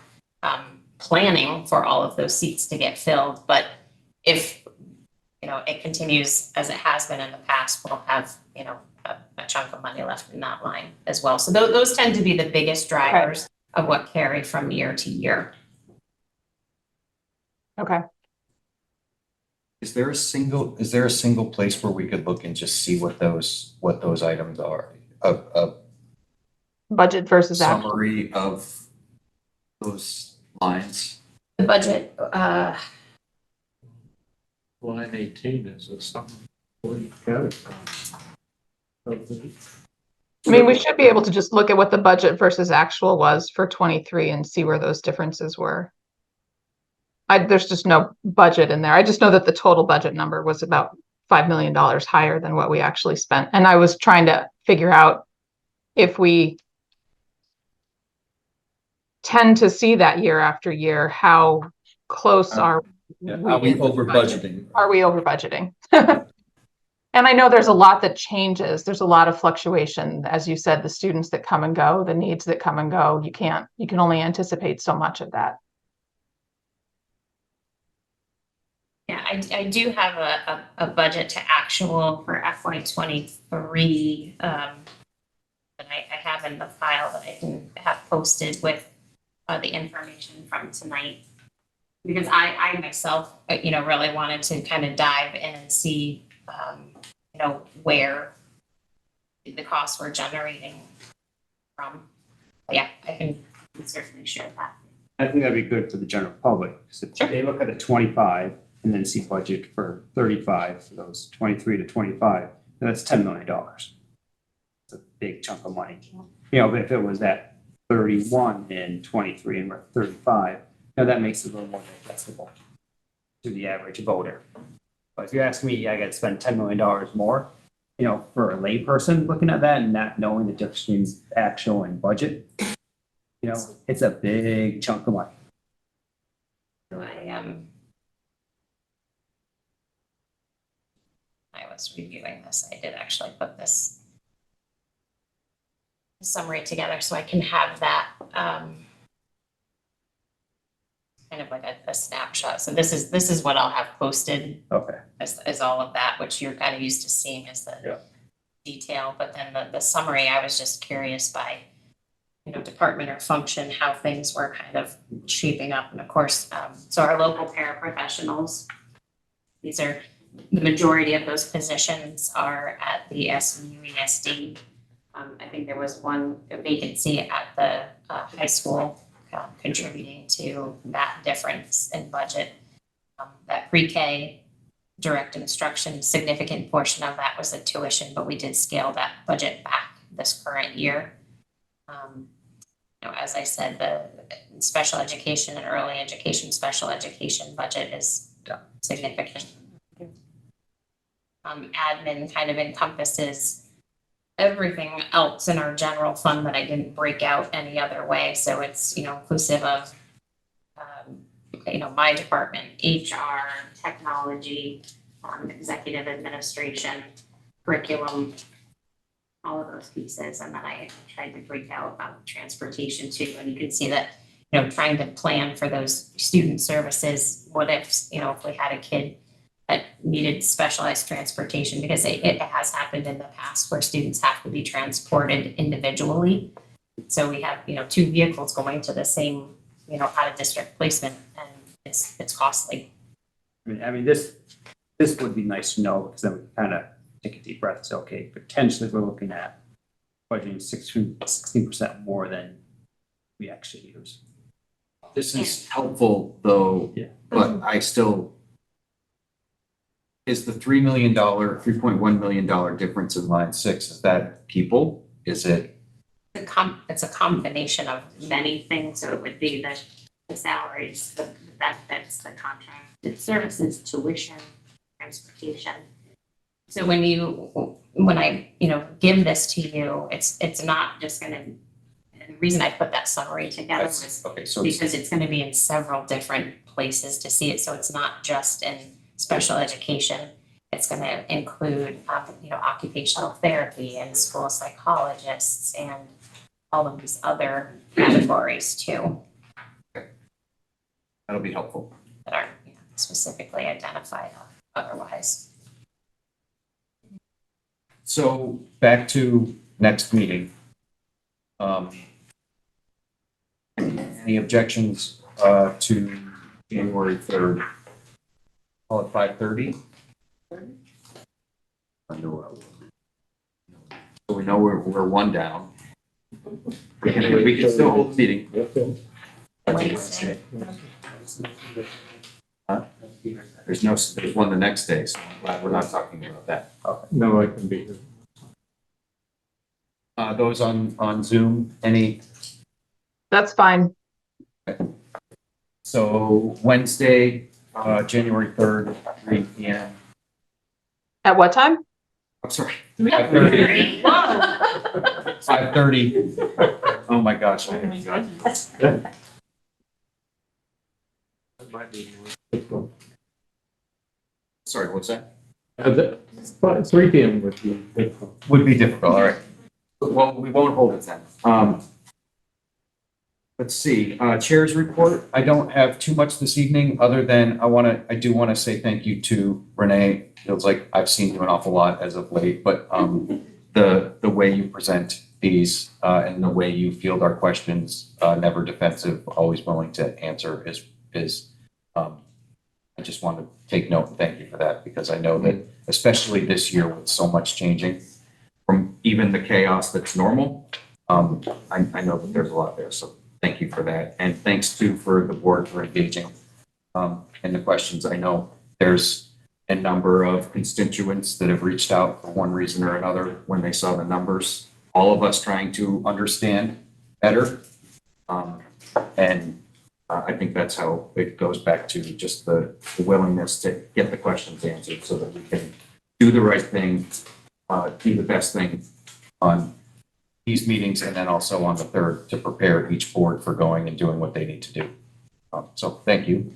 planning for all of those seats to get filled. But if, it continues as it has been in the past, we'll have, a chunk of money left in that line as well. So those tend to be the biggest drivers of what carry from year to year.
Okay.
Is there a single place where we could look and just see what those items are? A
Budget versus actual.
summary of those lines?
The budget,
Line 18 is a summary. Category of the-
I mean, we should be able to just look at what the budget versus actual was for 23 and see where those differences were. There's just no budget in there. I just know that the total budget number was about $5 million higher than what we actually spent. And I was trying to figure out if we tend to see that year after year, how close are
Are we over budgeting?
Are we over budgeting? And I know there's a lot that changes. There's a lot of fluctuation. As you said, the students that come and go, the needs that come and go, you can only anticipate so much of that.
yeah, I do have a budget to actual for FY '23 that I have in the file that I can have posted with the information from tonight. Because I myself, really wanted to kind of dive in and see, where the costs were generating from. But yeah, I can certainly share that.
I think that'd be good for the general public, because if they look at a 25 and then see budget for 35 for those 23 to 25, that's $10 million. It's a big chunk of money. But if it was at 31 and 23 and we're at 35, that makes it a little more digestible to the average voter. But if you ask me, I got to spend $10 million more, for a layperson looking at that and not knowing the difference between actual and budget, it's a big chunk of money.
So I was reviewing this. I did actually put this summary together so I can have that kind of like a snapshot. So this is what I'll have posted.
Okay.
As all of that, which you're kind of used to seeing as the detail. But then the summary, I was just curious by, department or function, how things were kind of shaping up. And of course, so our local paraprofessionals, these are the majority of those positions are at the SVSU. I think there was one vacancy at the high school contributing to that difference in budget. That pre-K direct instruction, significant portion of that was the tuition, but we did scale that budget back this current year. As I said, the special education and early education, special education budget is significant. Admin kind of encompasses everything else in our general fund that I didn't break out any other way. So it's, inclusive of my department, HR, technology, executive administration, curriculum, all of those pieces. And then I tried to break out transportation too. And you can see that, trying to plan for those student services, what if, if we had a kid that needed specialized transportation, because it has happened in the past where students have to be transported individually. So we have, 2 vehicles going to the same, out of district placement, and it's costly.
I mean, this would be nice to know, because then we can kind of take a deep breath and say, okay, potentially we're looking at budgeting 16% more than we actually use.
This is helpful though,
Yeah.
but I still, is the $3.1 million difference in line 6, is that people? Is it?
It's a combination of many things, so it would be the salaries, the benefits, the contracted services, tuition, transportation. So when I, give this to you, it's not just gonna, and the reason I put that summary together is
Okay, so
because it's gonna be in several different places to see it, so it's not just in special education. It's gonna include, occupational therapy and school psychologists and all of these other categories too,
that'll be helpful.
that aren't specifically identified otherwise.
So back to next meeting. Any objections to January 3rd? Call it 5:30? So we know we're one down. We can still hold the meeting.
Wednesday.
There's one the next day, so I'm glad we're not talking about that.
No, I can be here.
Those on Zoom, any?
That's fine.
So Wednesday, January 3rd, 3 p.m.
At what time?
I'm sorry. 5:30. 5:30. Oh my gosh. Sorry, what's that?
3 p.m. would be difficult.
Would be difficult, all right. Well, we won't hold it then. Let's see, Chair's report. I don't have too much this evening, other than I do want to say thank you to Renee. Feels like I've seen you an awful lot as of late, but the way you present these and the way you field our questions, never defensive, always willing to answer is I just want to take note and thank you for that, because I know that especially this year with so much changing from even the chaos that's normal, I know that there's a lot there. So thank you for that. And thanks too for the board for engaging in the questions. I know there's a number of constituents that have reached out for one reason or another when they saw the numbers, all of us trying to understand better. And I think that's how it goes back to just the willingness to get the questions answered so that we can do the right thing, do the best thing on these meetings, and then also on the 3rd to prepare each board for going and doing what they need to do. So thank you.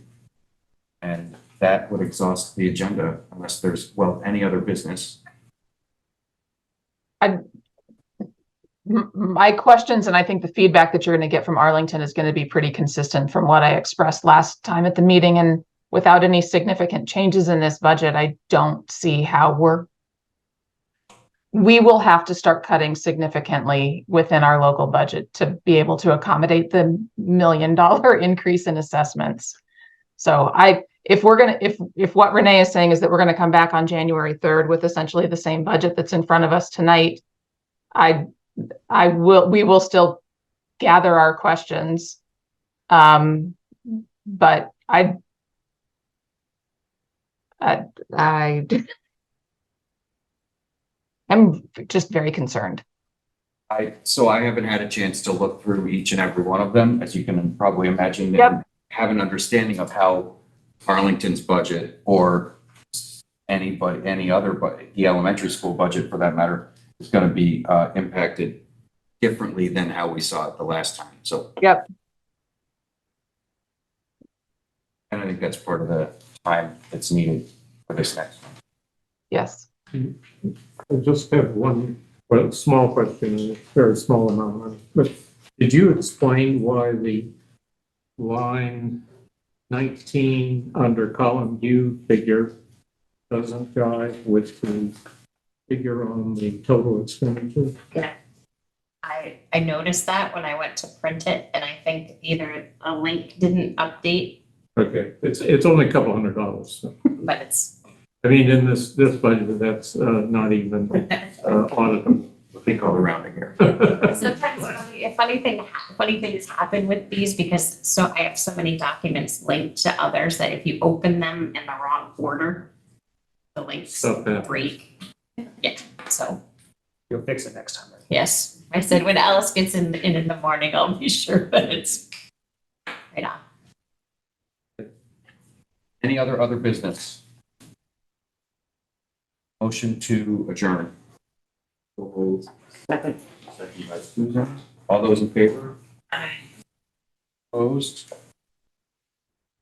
And that would exhaust the agenda unless there's, any other business.
My questions, and I think the feedback that you're going to get from Arlington is going to be pretty consistent from what I expressed last time at the meeting. And without any significant changes in this budget, I don't see how we will have to start cutting significantly within our local budget to be able to accommodate the $1 million increase in assessments. So if what Renee is saying is that we're going to come back on January 3rd with essentially the same budget that's in front of us tonight, we will still gather our questions. But I'm just very concerned.
So I haven't had a chance to look through each and every one of them, as you can probably imagine.
Yep.
Have an understanding of how Arlington's budget or any other, but the elementary school budget for that matter, is going to be impacted differently than how we saw it the last time. So.
Yep.
And I think that's part of the time that's needed for this next one.
Yes.
I just have one, well, small question, a very small amount of money, but did you explain why the line 19 under column U figure doesn't jive with the figure on the total expenditure?
I noticed that when I went to print it, and I think either a link didn't update,
Okay, it's only a couple $100, so.
but it's,
I mean, in this budget, that's not even auditable.
I think all around here.
sometimes funny things happen with these because I have so many documents linked to others that if you open them in the wrong order, the links
Stuff happens.
break. Yeah, so,
You'll fix it next time, right?
yes, I said when Alice gets in the morning, I'll be sure that it's right on.
Any other business? Motion to adjourn. Second by Susan. All those in favor? Opposed?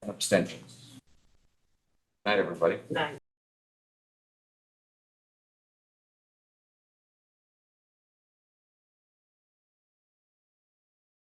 And abstentions. Night, everybody.